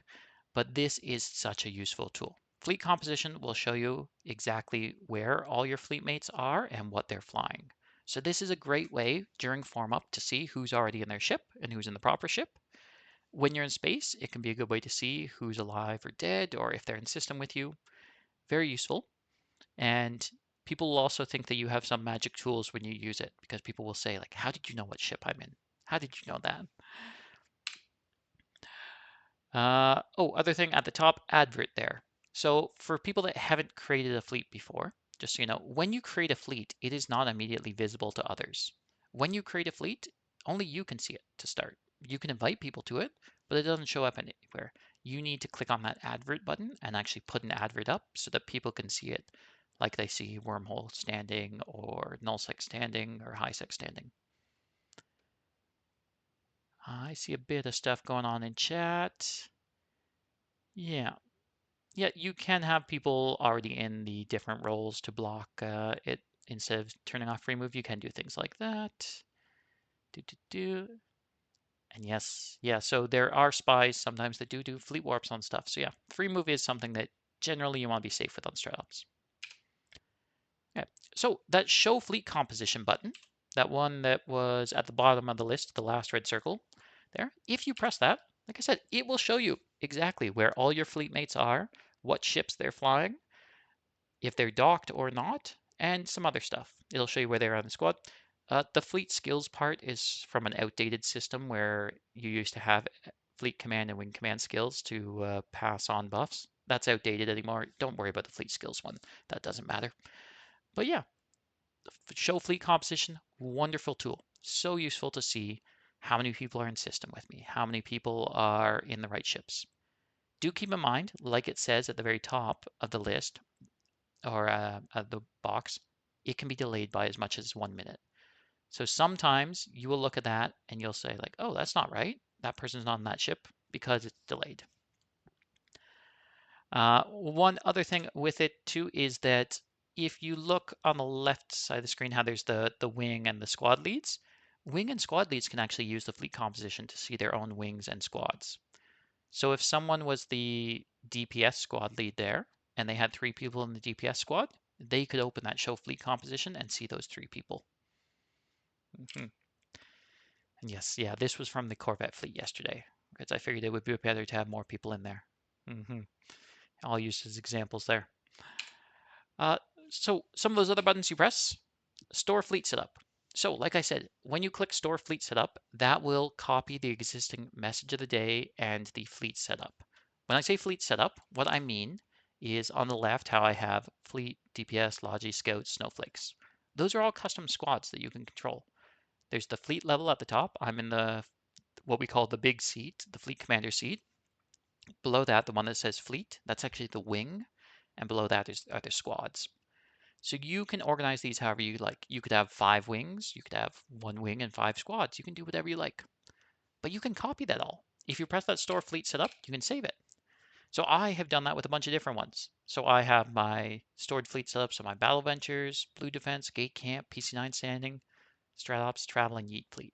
but this is such a useful tool. Fleet composition will show you exactly where all your fleet mates are and what they're flying. So this is a great way during form up to see who's already in their ship and who's in the proper ship. When you're in space, it can be a good way to see who's alive or dead, or if they're in system with you. Very useful. And people will also think that you have some magic tools when you use it, because people will say, like, how did you know what ship I'm in? How did you know that? Oh, other thing at the top, advert there. So for people that haven't created a fleet before, just so you know, when you create a fleet, it is not immediately visible to others. When you create a fleet, only you can see it to start. You can invite people to it, but it doesn't show up anywhere. You need to click on that advert button and actually put an advert up so that people can see it, like they see wormhole standing or nullsec standing or highsec standing. I see a bit of stuff going on in chat. Yeah, yeah, you can have people already in the different roles to block it instead of turning off free move. You can do things like that. Do, do, do. And yes, yeah, so there are spies sometimes that do fleet warps on stuff. So yeah, free move is something that generally you want to be safe with on strat ops. Okay, so that show fleet composition button, that one that was at the bottom of the list, the last red circle there, if you press that, like I said, it will show you exactly where all your fleet mates are, what ships they're flying, if they're docked or not, and some other stuff. It'll show you where they are on the squad. The fleet skills part is from an outdated system where you used to have fleet command and wing command skills to pass on buffs. That's outdated anymore. Don't worry about the fleet skills one. That doesn't matter. But yeah, show fleet composition, wonderful tool. So useful to see how many people are in system with me, how many people are in the right ships. Do keep in mind, like it says at the very top of the list, or the box, it can be delayed by as much as 1 minute. So sometimes you will look at that and you'll say like, oh, that's not right. That person's not on that ship because it's delayed. One other thing with it too is that if you look on the left side of the screen, how there's the wing and the squad leads, wing and squad leads can actually use the fleet composition to see their own wings and squads. So if someone was the DPS squad lead there and they had 3 people in the DPS squad, they could open that show fleet composition and see those 3 people. And yes, yeah, this was from the Corvette fleet yesterday because I figured it would be better to have more people in there. I'll use as examples there. Uh, so some of those other buttons you press, store fleet setup. So like I said, when you click store fleet setup, that will copy the existing message of the day and the fleet setup. When I say fleet setup, what I mean is on the left how I have fleet, DPS, Logi, Scouts, Snowflakes. Those are all custom squads that you can control. There's the fleet level at the top. I'm in the what we call the big seat, the fleet commander seat. Below that, the one that says fleet, that's actually the wing. And below that are the squads. So you can organize these however you like. You could have 5 wings, you could have 1 wing and 5 squads. You can do whatever you like. But you can copy that all. If you press that store fleet setup, you can save it. So I have done that with a bunch of different ones. So I have my stored fleet setup, so my Battle Ventures, Blue Defense, Gate Camp, PC9 Standing, Stratops, Travel, and Yeet Fleet.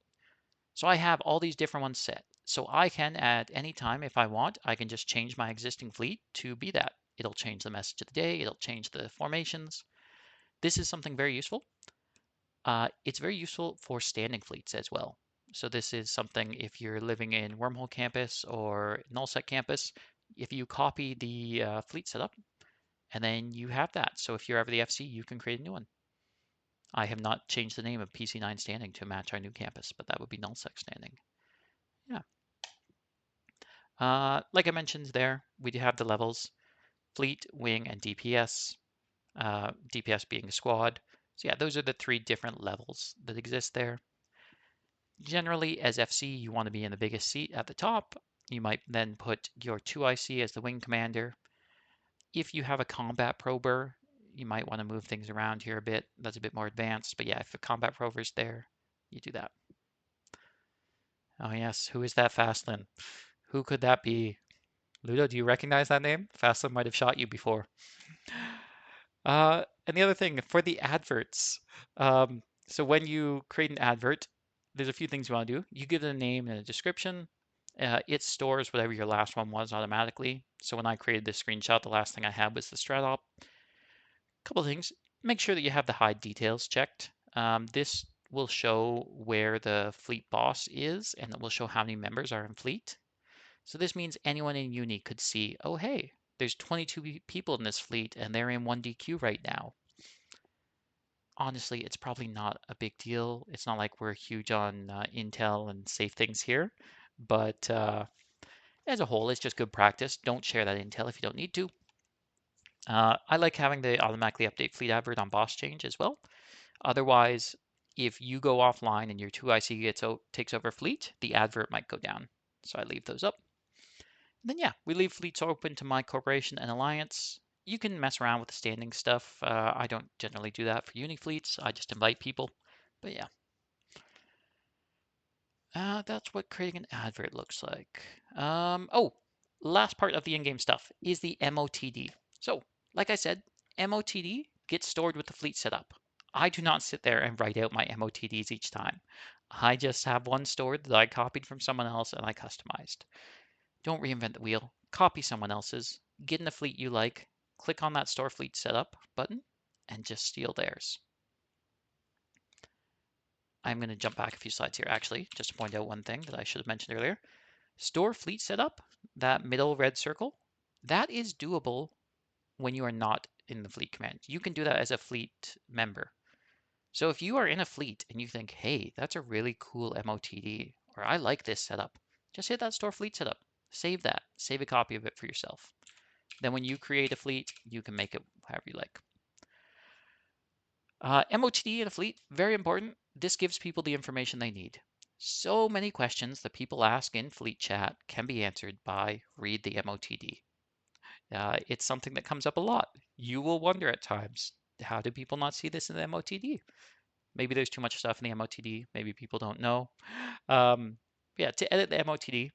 So I have all these different ones set. So I can, at any time, if I want, I can just change my existing fleet to be that. It'll change the message of the day, it'll change the formations. This is something very useful. It's very useful for standing fleets as well. So this is something if you're living in Wormhole campus or Nullsec campus, if you copy the fleet setup, and then you have that. So if you're ever the FC, you can create a new one. I have not changed the name of PC9 Standing to match our new campus, but that would be Nullsec Standing. Yeah. Like I mentioned there, we do have the levels, fleet, wing, and DPS. DPS being a squad. So yeah, those are the 3 different levels that exist there. Generally, as FC, you want to be in the biggest seat at the top. You might then put your 2IC as the wing commander. If you have a combat prober, you might want to move things around here a bit. That's a bit more advanced, but yeah, if a combat prober is there, you do that. Oh yes, who is that Fastlin? Who could that be? Ludo, do you recognize that name? Fastlin might have shot you before. And the other thing for the adverts, so when you create an advert, there's a few things you want to do. You give it a name and a description. It stores whatever your last one was automatically. So when I created this screenshot, the last thing I had was the strat op. Couple of things. Make sure that you have the hide details checked. This will show where the fleet boss is, and it will show how many members are in fleet. So this means anyone in uni could see, oh, hey, there's 22 people in this fleet, and they're in 1DQ right now. Honestly, it's probably not a big deal. It's not like we're huge on intel and safe things here, but as a whole, it's just good practice. Don't share that intel if you don't need to. I like having the automatically update fleet advert on boss change as well. Otherwise, if you go offline and your 2IC takes over fleet, the advert might go down. So I leave those up. And then yeah, we leave fleets open to my corporation and alliance. You can mess around with the standing stuff. I don't generally do that for uni fleets. I just invite people. But yeah, that's what creating an advert looks like. Oh, last part of the in-game stuff is the MOTD. So, like I said, MOTD gets stored with the fleet setup. I do not sit there and write out my MOTDs each time. I just have one stored that I copied from someone else and I customized. Don't reinvent the wheel. Copy someone else's, get in a fleet you like, click on that store fleet setup button, and just steal theirs. I'm going to jump back a few slides here actually, just to point out one thing that I should have mentioned earlier. Store fleet setup, that middle red circle, that is doable when you are not in the fleet command. You can do that as a fleet member. So if you are in a fleet and you think, hey, that's a really cool MOTD, or I like this setup, just hit that store fleet setup. Save that. Save a copy of it for yourself. Then when you create a fleet, you can make it however you like. MOTD in a fleet, very important. This gives people the information they need. So many questions that people ask in fleet chat can be answered by read the MOTD. It's something that comes up a lot. You will wonder at times, how do people not see this in the MOTD? Maybe there's too much stuff in the MOTD. Maybe people don't know. Yeah, to edit the MOTD,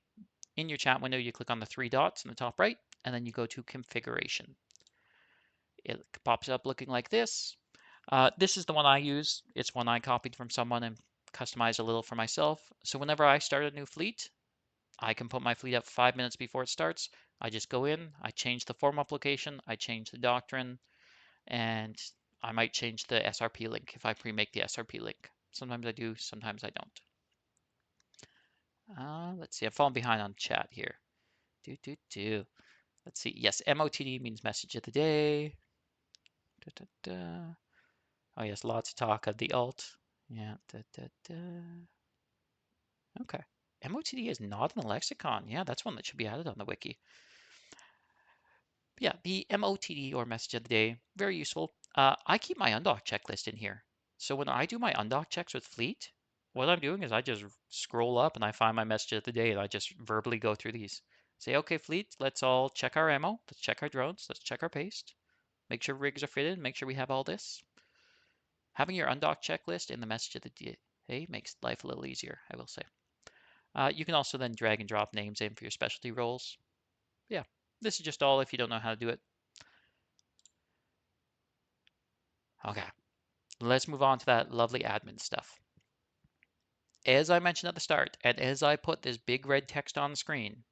in your chat window, you click on the three dots in the top right, and then you go to configuration. It pops up looking like this. This is the one I use. It's one I copied from someone and customized a little for myself. So whenever I start a new fleet, I can put my fleet up 5 minutes before it starts. I just go in, I change the form application, I change the doctrine, and I might change the SRP link if I pre-make the SRP link. Sometimes I do, sometimes I don't. Let's see, I'm falling behind on chat here. Let's see, yes, MOTD means message of the day. Oh yes, lots of talk of the alt. Yeah. Okay. MOTD is not in the lexicon. Yeah, that's one that should be added on the wiki. Yeah, the MOTD or message of the day, very useful. I keep my undock checklist in here. So when I do my undock checks with Fleet, what I'm doing is I just scroll up and I find my message of the day and I just verbally go through these. Say, okay, Fleet, let's all check our ammo, let's check our drones, let's check our paste, make sure rigs are fitted, make sure we have all this. Having your undock checklist in the message of the day makes life a little easier, I will say. You can also then drag and drop names in for your specialty roles. Yeah, this is just all if you don't know how to do it. Okay, let's move on to that lovely admin stuff. As I mentioned at the start, and as I put this big red text on the screen,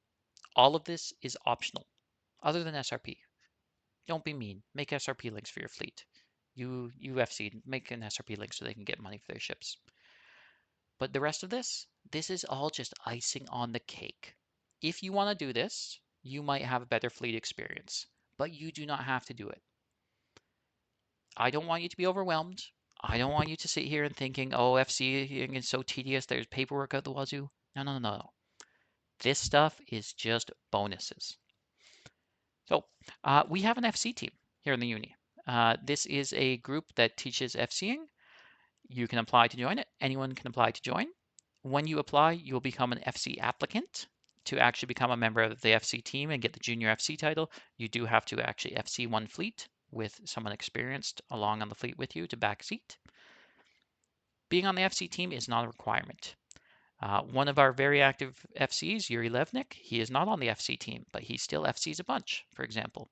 all of this is optional, other than SRP. Don't be mean. Make SRP links for your fleet. You FC, make an SRP link so they can get money for their ships. But the rest of this is all just icing on the cake. If you want to do this, you might have a better fleet experience, but you do not have to do it. I don't want you to be overwhelmed. I don't want you to sit here and thinking, oh, FCing is so tedious, there's paperwork out the wazoo. No. This stuff is just bonuses. So we have an FC team here in the uni. This is a group that teaches FCing. You can apply to join it. Anyone can apply to join. When you apply, you will become an FC applicant. To actually become a member of the FC team and get the junior FC title, you do have to actually FC one fleet with someone experienced along on the fleet with you to backseat. Being on the FC team is not a requirement. One of our very active FCs, Yuri Levnik, he is not on the FC team, but he still FCs a bunch, for example.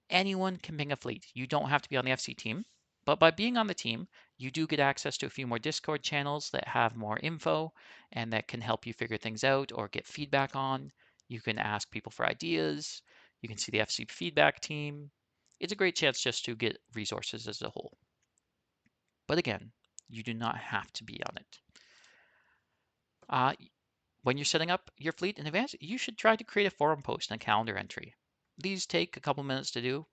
Anyone can ping a fleet. You don't have to be on the FC team, but by being on the team, You do get access to a few more Discord channels that have more info and that can help you figure things out or get feedback on. You can ask people for ideas. You can see the FC feedback team. It's a great chance just to get resources as a whole. But again, you do not have to be on it. When you're setting up your fleet in advance, you should try to create a forum post and a calendar entry. These take a couple minutes to do.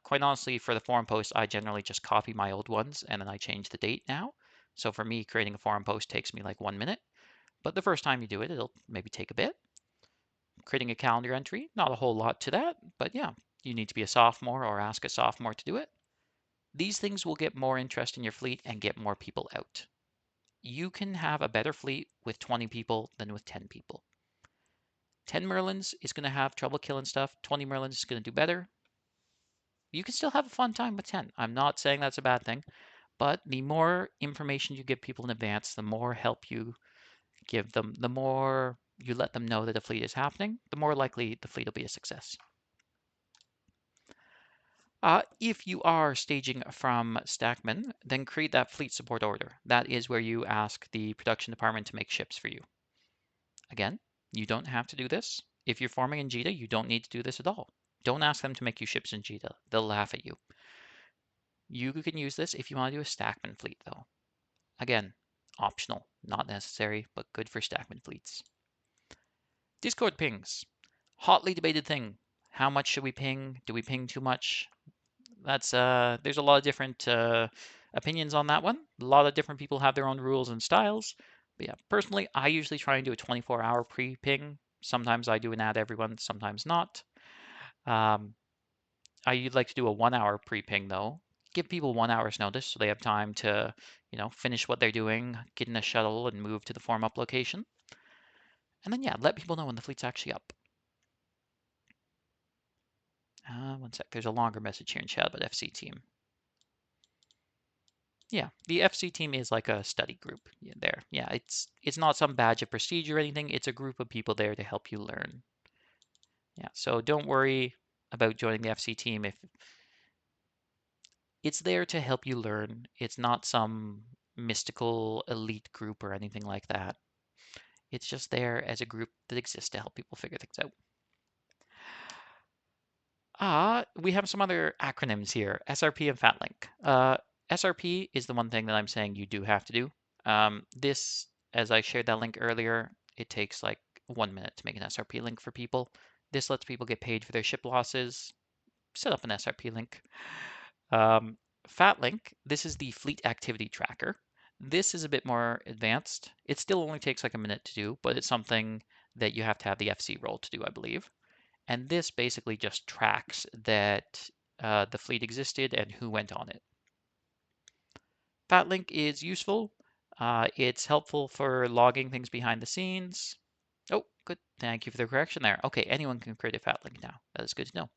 Quite honestly, for the forum post, I generally just copy my old ones and then I change the date now. So for me, creating a forum post takes me like 1 minute. But the first time you do it, it'll maybe take a bit. Creating a calendar entry, not a whole lot to that, but yeah, you need to be a sophomore or ask a sophomore to do it. These things will get more interest in your fleet and get more people out. You can have a better fleet with 20 people than with 10 people. 10 Merlins is going to have trouble killing stuff. 20 Merlins is going to do better. You can still have a fun time with 10. I'm not saying that's a bad thing, but the more information you give people in advance, the more help you give them, the more you let them know that a fleet is happening, the more likely the fleet will be a success. If you are staging from Stackman, then create that fleet support order. That is where you ask the production department to make ships for you. Again, you don't have to do this. If you're forming in JITA, you don't need to do this at all. Don't ask them to make you ships in JITA. They'll laugh at you. You can use this if you want to do a Stackman fleet, though. Again, optional, not necessary, but good for Stackman fleets. Discord pings. Hotly debated thing. How much should we ping? Do we ping too much? There's a lot of different opinions on that one. A lot of different people have their own rules and styles. But yeah, personally, I usually try and do a 24-hour pre-ping. Sometimes I do an ad everyone, sometimes not. I like to do a 1 hour pre-ping though. Give people 1 hour's notice so they have time to, finish what they're doing, get in a shuttle and move to the form up location. And then yeah, let people know when the fleet's actually up. One sec, there's a longer message here in chat about FC team. Yeah, the FC team is like a study group there. Yeah, it's not some badge of prestige or anything. It's a group of people there to help you learn. Yeah, so don't worry about joining the FC team if it's there to help you learn. It's not some mystical elite group or anything like that. It's just there as a group that exists to help people figure things out. We have some other acronyms here, SRP and FATLink. SRP is the one thing that I'm saying you do have to do. This, as I shared that link earlier, it takes like 1 minute to make an SRP link for people. This lets people get paid for their ship losses. Set up an SRP link. FATLink, this is the fleet activity tracker. This is a bit more advanced. It still only takes like a minute to do, but it's something that you have to have the FC role to do, I believe. And this basically just tracks that the fleet existed and who went on it. FATLink is useful. It's helpful for logging things behind the scenes. Oh, good. Thank you for the correction there. Okay, anyone can create a FATLink now. That is good to know.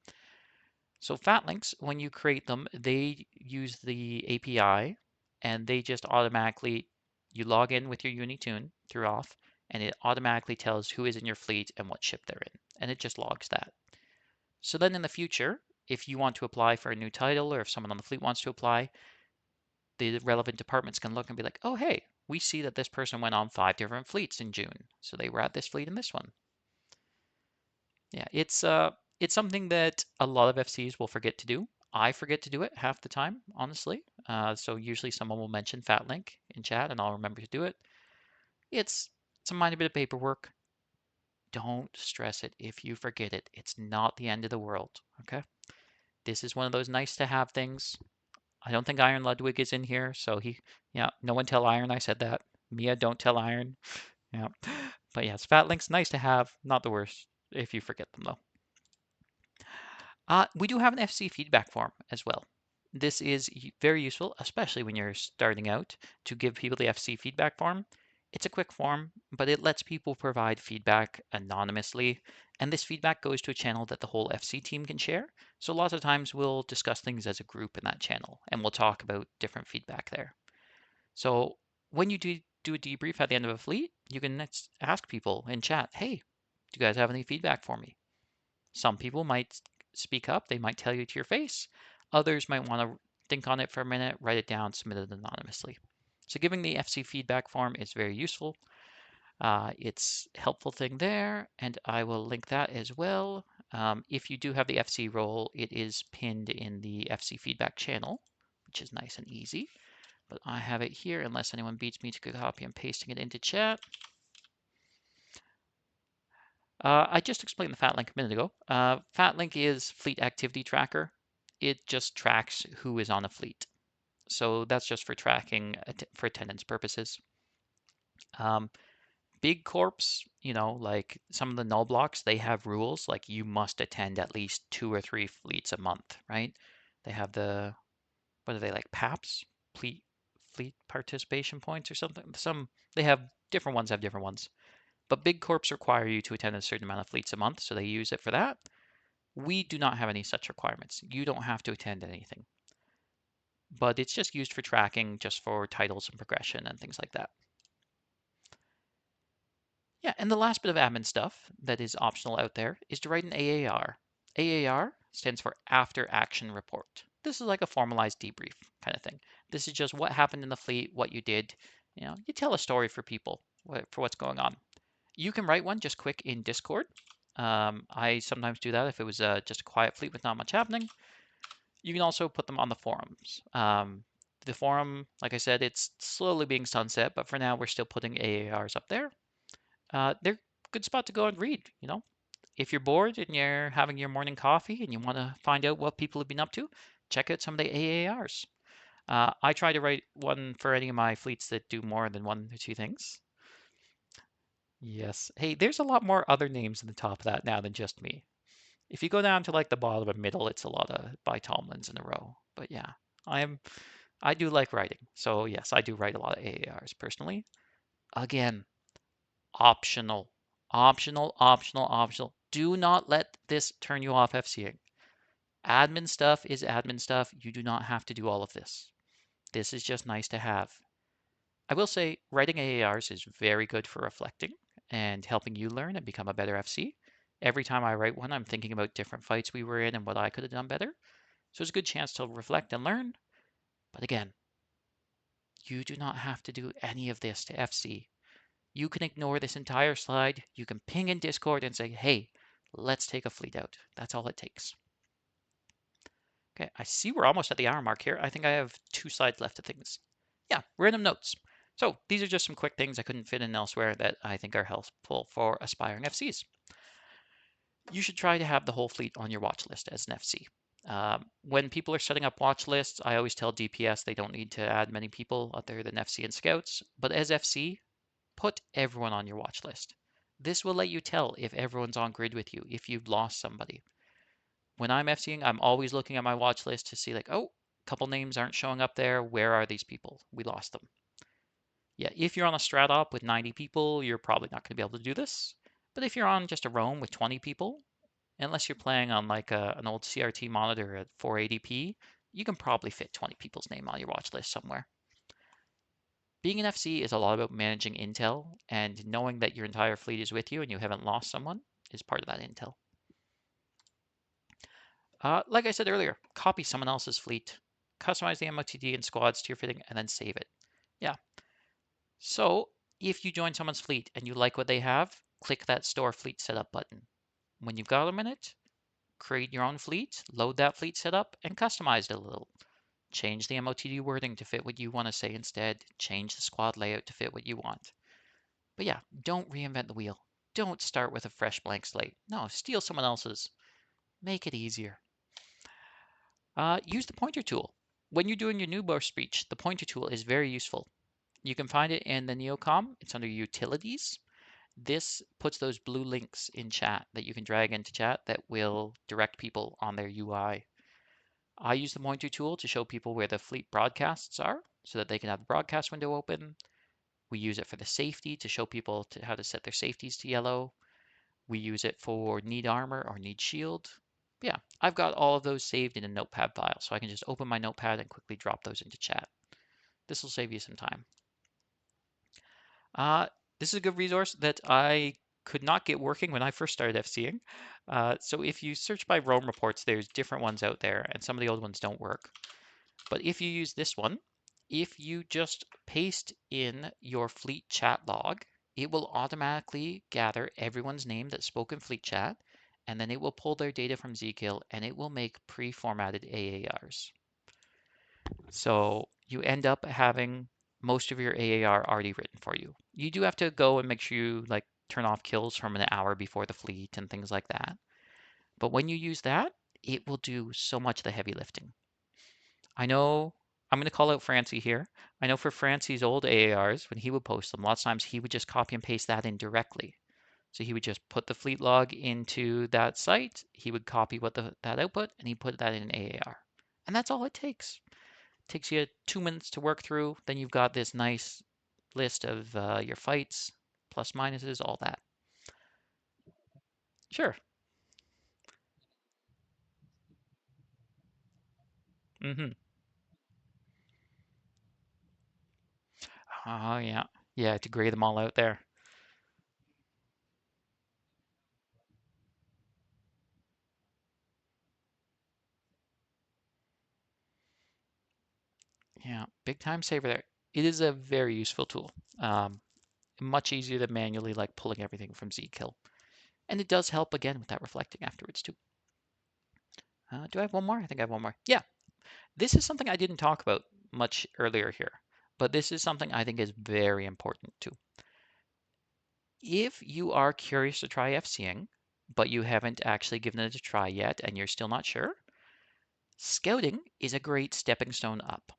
So FATLinks, when you create them, they use the API and they just automatically, you log in with your Unitune through auth, and it automatically tells who is in your fleet and what ship they're in, and it just logs that. So then in the future, if you want to apply for a new title or if someone on the fleet wants to apply, the relevant departments can look and be like, oh, hey, we see that this person went on 5 different fleets in June. So they were at this fleet and this one. Yeah, it's something that a lot of FCs will forget to do. I forget to do it half the time, honestly. So usually someone will mention FATLink in chat and I'll remember to do it. It's a minor bit of paperwork. Don't stress it if you forget it. It's not the end of the world, okay? This is one of those nice to have things. I don't think Iron Ludwig is in here, so no one tell Iron I said that. Mia, don't tell Iron. Yeah. But yes, FATLink's nice to have, not the worst if you forget them though. We do have an FC feedback form as well. This is very useful, especially when you're starting out, to give people the FC feedback form. It's a quick form, but it lets people provide feedback anonymously, and this feedback goes to a channel that the whole FC team can share. So lots of times we'll discuss things as a group in that channel, and we'll talk about different feedback there. So when you do a debrief at the end of a fleet, you can next ask people in chat, hey, do you guys have any feedback for me? Some people might speak up, they might tell you to your face. Others might want to think on it for a minute, write it down, submit it anonymously. So giving the FC feedback form is very useful. It's a helpful thing there, and I will link that as well. If you do have the FC role, it is pinned in the FC feedback channel, which is nice and easy. But I have it here unless anyone beats me to copy and pasting it into chat. I just explained the FatLink a minute ago. FatLink is Fleet Activity Tracker. It just tracks who is on a fleet. So that's just for tracking for attendance purposes. Big corps, like some of the null blocks, they have rules like you must attend at least 2 or 3 fleets a month, right? They have what are they, like PAPs, fleet participation points or something. They have different ones. But big corps require you to attend a certain amount of fleets a month, so they use it for that. We do not have any such requirements. You don't have to attend anything. But it's just used for tracking, just for titles and progression and things like that. Yeah, and the last bit of admin stuff that is optional out there is to write an AAR. AAR stands for After Action Report. This is like a formalized debrief kind of thing. This is just what happened in the fleet, what you did. You tell a story for people for what's going on. You can write one just quick in Discord. I sometimes do that if it was just a quiet fleet with not much happening. You can also put them on the forums. The forum, like I said, it's slowly being sunset, but for now we're still putting AARs up there. They're a good spot to go and read. If you're bored and you're having your morning coffee and you want to find out what people have been up to, check out some of the AARs. I try to write one for any of my fleets that do more than one or two things. Yes. Hey, there's a lot more other names in the top of that now than just me. If you go down to like the bottom and middle, it's a lot of by Tomlins in a row. But yeah, I do like writing. So yes, I do write a lot of AARs personally. Again, optional. Optional, optional, optional. Do not let this turn you off FCing. Admin stuff is admin stuff. You do not have to do all of this. This is just nice to have. I will say writing AARs is very good for reflecting and helping you learn and become a better FC. Every time I write one, I'm thinking about different fights we were in and what I could have done better. So it's a good chance to reflect and learn. But again, you do not have to do any of this to FC. You can ignore this entire slide. You can ping in Discord and say, hey, let's take a fleet out. That's all it takes. Okay, I see we're almost at the hour mark here. I think I have 2 slides left of things. Yeah, random notes. So these are just some quick things I couldn't fit in elsewhere that I think are helpful for aspiring FCs. You should try to have the whole fleet on your watch list as an FC. When people are setting up watch lists, I always tell DPS they don't need to add many people other than FC and scouts. But as FC, put everyone on your watch list. This will let you tell if everyone's on grid with you, if you've lost somebody. When I'm FCing, I'm always looking at my watch list to see like, oh, a couple names aren't showing up there. Where are these people? We lost them. Yeah, if you're on a strat op with 90 people, you're probably not going to be able to do this. But if you're on just a roam with 20 people, unless you're playing on like an old CRT monitor at 480p, you can probably fit 20 people's name on your watch list somewhere. Being an FC is a lot about managing intel, and knowing that your entire fleet is with you and you haven't lost someone is part of that intel. Like I said earlier, copy someone else's fleet, customize the MOTD and squads to your fitting, and then save it. Yeah. So if you join someone's fleet and you like what they have, click that Store Fleet Setup button. When you've got a minute, create your own fleet, load that fleet setup, and customize it a little. Change the MOTD wording to fit what you want to say instead. Change the squad layout to fit what you want. But yeah, don't reinvent the wheel. Don't start with a fresh blank slate. No, steal someone else's. Make it easier. Use the pointer tool. When you're doing your new burst speech, the pointer tool is very useful. You can find it in the Neocom. It's under Utilities. This puts those blue links in chat that you can drag into chat that will direct people on their UI. I use the pointer tool to show people where the fleet broadcasts are so that they can have the broadcast window open. We use it for the safety to show people how to set their safeties to yellow. We use it for need armor or need shield. But yeah, I've got all of those saved in a notepad file, so I can just open my notepad and quickly drop those into chat. This will save you some time. This is a good resource that I could not get working when I first started FCing. So if you search by roam reports, there's different ones out there, and some of the old ones don't work. But if you use this one, if you just paste in your fleet chat log, it will automatically gather everyone's name that spoke in fleet chat, and then it will pull their data from Zkill and it will make pre-formatted AARs. So you end up having most of your AAR already written for you. You do have to go and make sure you like turn off kills from an hour before the fleet and things like that. But when you use that, it will do so much of the heavy lifting. I know I'm going to call out Francie here. I know for Francie's old AARs, when he would post them, lots of times he would just copy and paste that in directly. So he would just put the fleet log into that site, he would copy that output, and he put that in an AAR. And that's all it takes. It takes you 2 minutes to work through. Then you've got this nice list of your fights, plus minuses, all that. Sure. Mm-hmm. Oh, yeah. Yeah, to grade them all out there. Yeah, big time saver there. It is a very useful tool. Um, Much easier than manually like pulling everything from Zkill. And it does help again with that reflecting afterwards too. Do I have one more? I think I have one more. Yeah, this is something I didn't talk about much earlier here, but this is something I think is very important too. If you are curious to try FCing, but you haven't actually given it a try yet and you're still not sure, scouting is a great stepping stone up.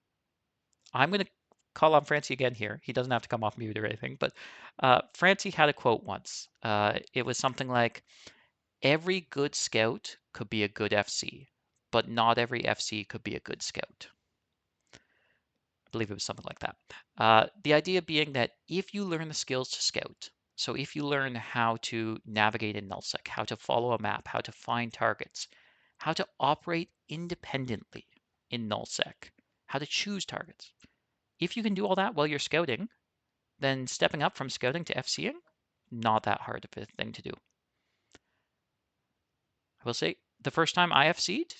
I'm going to call on Francie again here. He doesn't have to come off mute or anything, but Francie had a quote once. It was something like, every good scout could be a good FC, but not every FC could be a good scout. I believe it was something like that. The idea being that if you learn the skills to scout, so if you learn how to navigate in nullsec, how to follow a map, how to find targets, how to operate independently in nullsec, how to choose targets. If you can do all that while you're scouting, then stepping up from scouting to FCing, not that hard of a thing to do. I will say the first time I FC'd,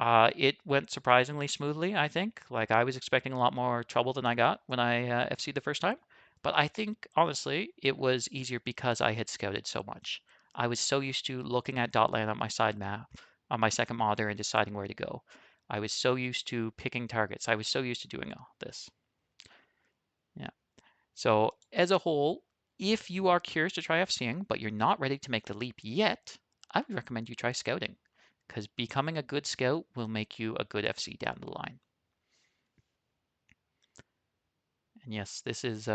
it went surprisingly smoothly, I think. Like I was expecting a lot more trouble than I got when I FC'd the first time. But I think honestly, it was easier because I had scouted so much. I was so used to looking at Dotland on my side map, on my second monitor and deciding where to go. I was so used to picking targets. I was so used to doing all this. Yeah. So as a whole, if you are curious to try FCing, but you're not ready to make the leap yet, I would recommend you try scouting because becoming a good scout will make you a good FC down the line. And yes, this is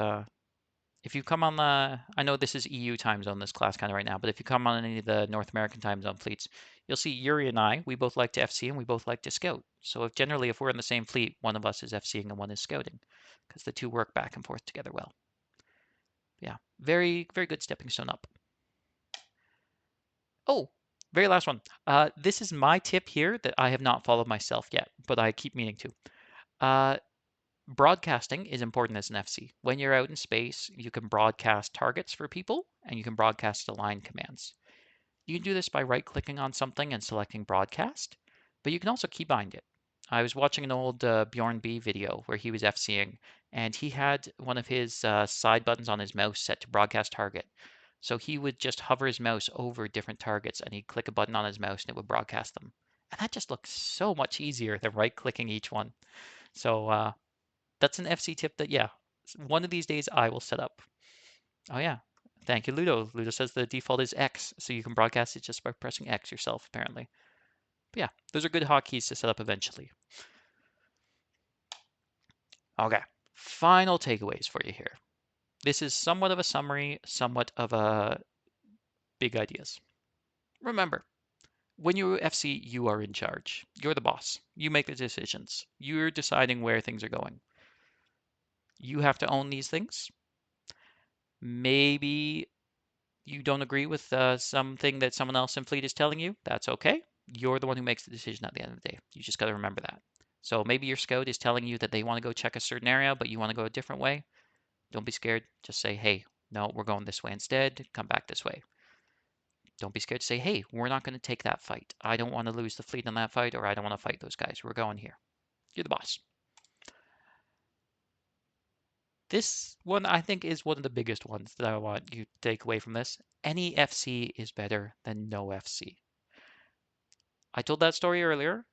if you come on the, I know this is EU time zone, this class kind of right now, but if you come on any of the North American time zone fleets, you'll see Yuri and I, we both like to FC and we both like to scout. So if generally if we're in the same fleet, one of us is FCing and one is scouting because the two work back and forth together well. Yeah, very, very good stepping stone up. Oh, very last one. This is my tip here that I have not followed myself yet, but I keep meaning to. Uh, Broadcasting is important as an FC. When you're out in space, you can broadcast targets for people and you can broadcast align commands. You can do this by right-clicking on something and selecting broadcast, but you can also keybind it. I was watching an old Bjorn B video where he was FCing and he had one of his side buttons on his mouse set to broadcast target. So he would just hover his mouse over different targets and he'd click a button on his mouse and it would broadcast them. And that just looks so much easier than right-clicking each one. So that's an FC tip that, yeah, one of these days I will set up. Oh, yeah. Thank you, Ludo. Ludo says the default is X, so you can broadcast it just by pressing X yourself, apparently. But yeah, those are good hotkeys to set up eventually. Okay, final takeaways for you here. This is somewhat of a summary, somewhat of a big ideas. Remember, when you FC, you are in charge. You're the boss. You make the decisions. You're deciding where things are going. You have to own these things. Maybe you don't agree with something that someone else in fleet is telling you. That's okay. You're the one who makes the decision at the end of the day. You just got to remember that. So maybe your scout is telling you that they want to go check a certain area, but you want to go a different way. Don't be scared. Just say, hey, no, we're going this way instead. Come back this way. Don't be scared to say, hey, we're not going to take that fight. I don't want to lose the fleet in that fight, or I don't want to fight those guys. We're going here. You're the boss. This one, I think, is one of the biggest ones that I want you to take away from this. Any FC is better than no FC. I told that story earlier.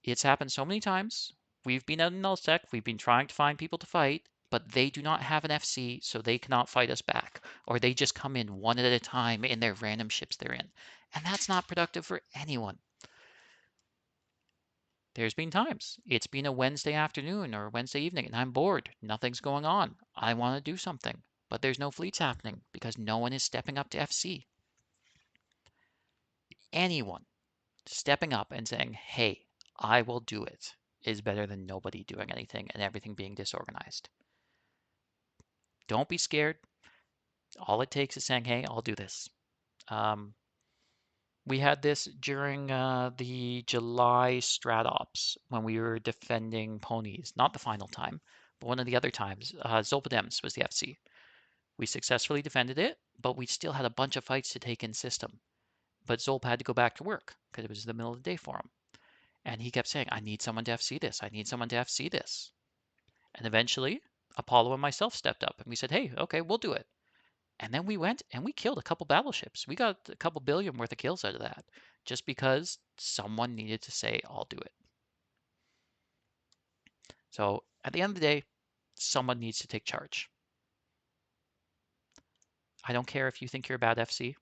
It's happened so many times. We've been out in nullsec, we've been trying to find people to fight, but they do not have an FC, so they cannot fight us back. Or they just come in one at a time in their random ships they're in. And that's not productive for anyone. There's been times it's been a Wednesday afternoon or Wednesday evening and I'm bored. Nothing's going on. I want to do something, but there's no fleets happening because no one is stepping up to FC. Anyone stepping up and saying, hey, I will do it is better than nobody doing anything and everything being disorganized. Don't be scared. All it takes is saying, hey, I'll do this. We had this during the July strat ops when we were defending ponies. Not the final time, but one of the other times. Zolpadems was the FC. We successfully defended it, but we still had a bunch of fights to take in system. But Zolp had to go back to work because it was the middle of the day for him. And he kept saying, I need someone to FC this. I need someone to FC this. And eventually, Apollo and myself stepped up and we said, hey, okay, we'll do it. And then we went and we killed a couple battleships. We got a couple billion worth of kills out of that just because someone needed to say, I'll do it. So at the end of the day, someone needs to take charge. I don't care if you think you're a bad FC.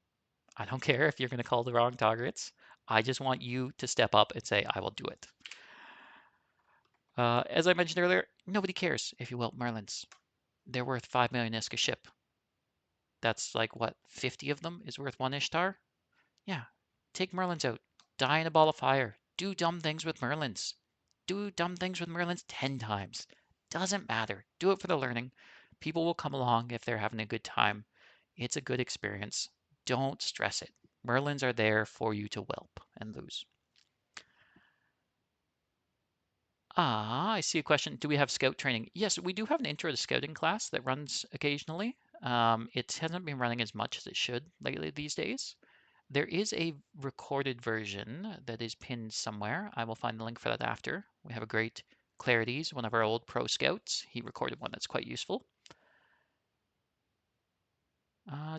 I don't care if you're going to call the wrong targets. I just want you to step up and say, I will do it. As I mentioned earlier, nobody cares if you whelp Merlins. They're worth 5 million ISK a ship. That's like, what, 50 of them is worth 1 Ishtar? Yeah, take Merlins out. Die in a ball of fire. Do dumb things with Merlins. Do dumb things with Merlins 10 times. Doesn't matter. Do it for the learning. People will come along if they're having a good time. It's a good experience. Don't stress it. Merlins are there for you to whelp and lose. I see a question. Do we have scout training? Yes, we do have an intro to scouting class that runs occasionally. It hasn't been running as much as it should lately these days. There is a recorded version that is pinned somewhere. I will find the link for that after. We have a great Clarities, one of our old pro scouts. He recorded one that's quite useful.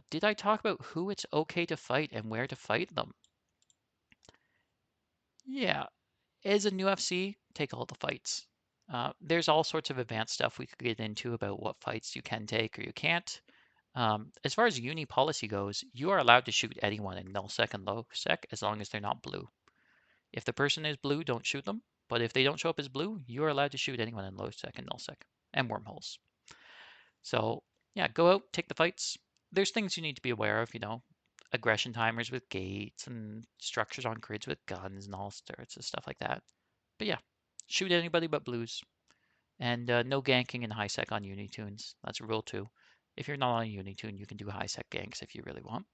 Did I talk about who it's okay to fight and where to fight them? Yeah, as a new FC, take all the fights. There's all sorts of advanced stuff we could get into about what fights you can take or you can't. As far as uni policy goes, you are allowed to shoot anyone in null sec and low sec as long as they're not blue. If the person is blue, don't shoot them. But if they don't show up as blue, you are allowed to shoot anyone in low sec and null sec and wormholes. So yeah, go out, take the fights. There's things you need to be aware of, aggression timers with gates and structures on grids with guns and all sorts of stuff like that. But yeah, shoot anybody but blues. And no ganking in high sec on Unitunes. That's rule 2. If you're not on a Unitune, you can do high sec ganks if you really want.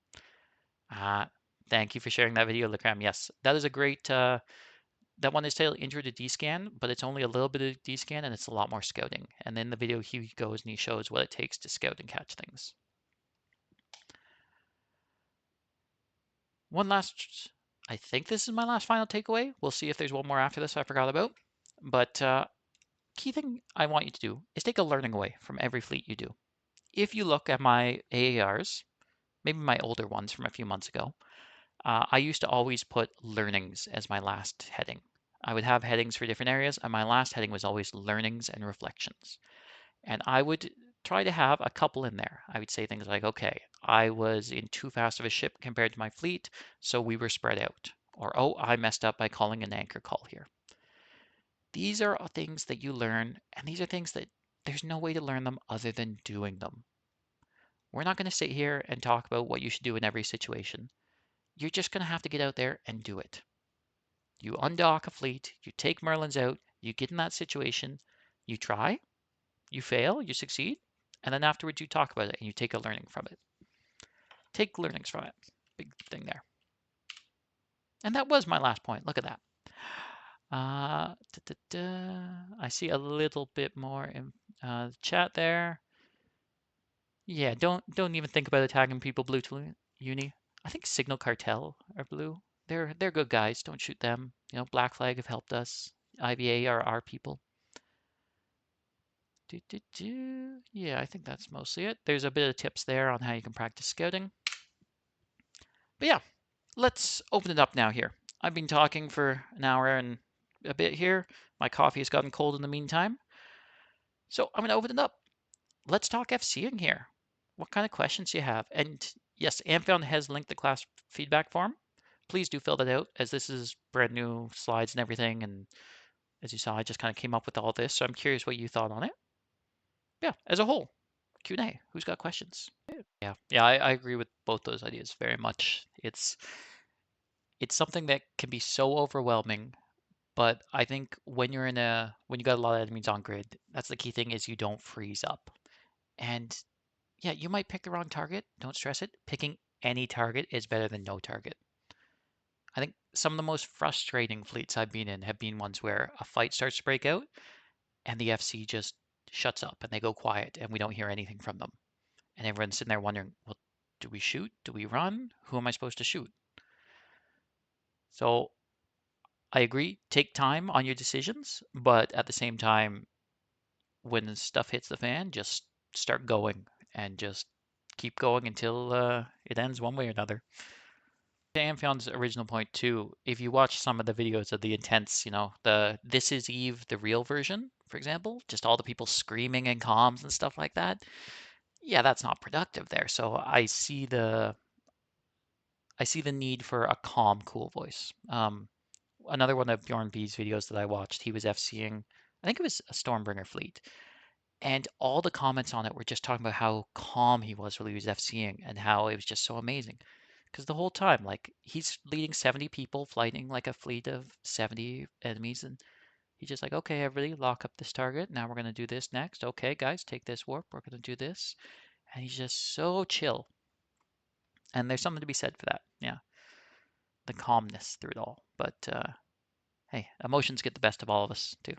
Thank you for sharing that video, Lacram. Yes, that is a great, that one is titled Intro to D-Scan, but it's only a little bit of D-Scan and it's a lot more scouting. And in the video, he goes and he shows what it takes to scout and catch things. One last, I think this is my last final takeaway. We'll see if there's one more after this I forgot about. But key thing I want you to do is take a learning away from every fleet you do. If you look at my AARs, maybe my older ones from a few months ago, I used to always put learnings as my last heading. I would have headings for different areas, and my last heading was always learnings and reflections. And I would try to have a couple in there. I would say things like, okay, I was in too fast of a ship compared to my fleet, so we were spread out. Or, oh, I messed up by calling an anchor call here. These are things that you learn, and these are things that there's no way to learn them other than doing them. We're not going to sit here and talk about what you should do in every situation. You're just going to have to get out there and do it. You undock a fleet, you take Merlins out, you get in that situation, you try, you fail, you succeed, and then afterwards you talk about it and you take a learning from it. Take learnings from it. Big thing there. And that was my last point. Look at that. I see a little bit more in chat there. Yeah, don't even think about attacking people blue to uni. I think Signal Cartel are blue. They're good guys. Don't shoot them. Black Flag have helped us. IVA are our people. Yeah, I think that's mostly it. There's a bit of tips there on how you can practice scouting. But yeah, let's open it up now here. I've been talking for an hour and a bit here. My coffee has gotten cold in the meantime. So I'm going to open it up. Let's talk FCing here. What kind of questions do you have? And yes, Amphion has linked the class feedback form. Please do fill that out, as this is brand new slides and everything. And as you saw, I just kind of came up with all this. So I'm curious what you thought on it. Yeah, as a whole, Q&A. Who's got questions? Yeah, I agree with both those ideas very much. It's something that can be so overwhelming, but I think when you got a lot of enemies on grid, that's the key thing is you don't freeze up. And yeah, you might pick the wrong target. Don't stress it. Picking any target is better than no target. I think some of the most frustrating fleets I've been in have been ones where a fight starts to break out and the FC just shuts up and they go quiet and we don't hear anything from them. And everyone's sitting there wondering, well, do we shoot? Do we run? Who am I supposed to shoot? So I agree, take time on your decisions, but at the same time, when stuff hits the fan, just start going and just keep going until it ends one way or another. To Amphion's original point too, if you watch some of the videos of the intense, the This Is Eve, the real version, for example, just all the people screaming in comms and stuff like that, yeah, that's not productive there. So I see the need for a calm, cool voice. Another one of Bjorn B's videos that I watched, he was FCing, I think it was a Stormbringer fleet, and all the comments on it were just talking about how calm he was while he was FCing and how it was just so amazing. Because the whole time, like, he's leading 70 people, fighting like a fleet of 70 enemies, and he's just like, okay, everybody, lock up this target. Now we're going to do this next. Okay, guys, take this warp. We're going to do this. And he's just so chill. And there's something to be said for that. Yeah, the calmness through it all. But hey, emotions get the best of all of us, too.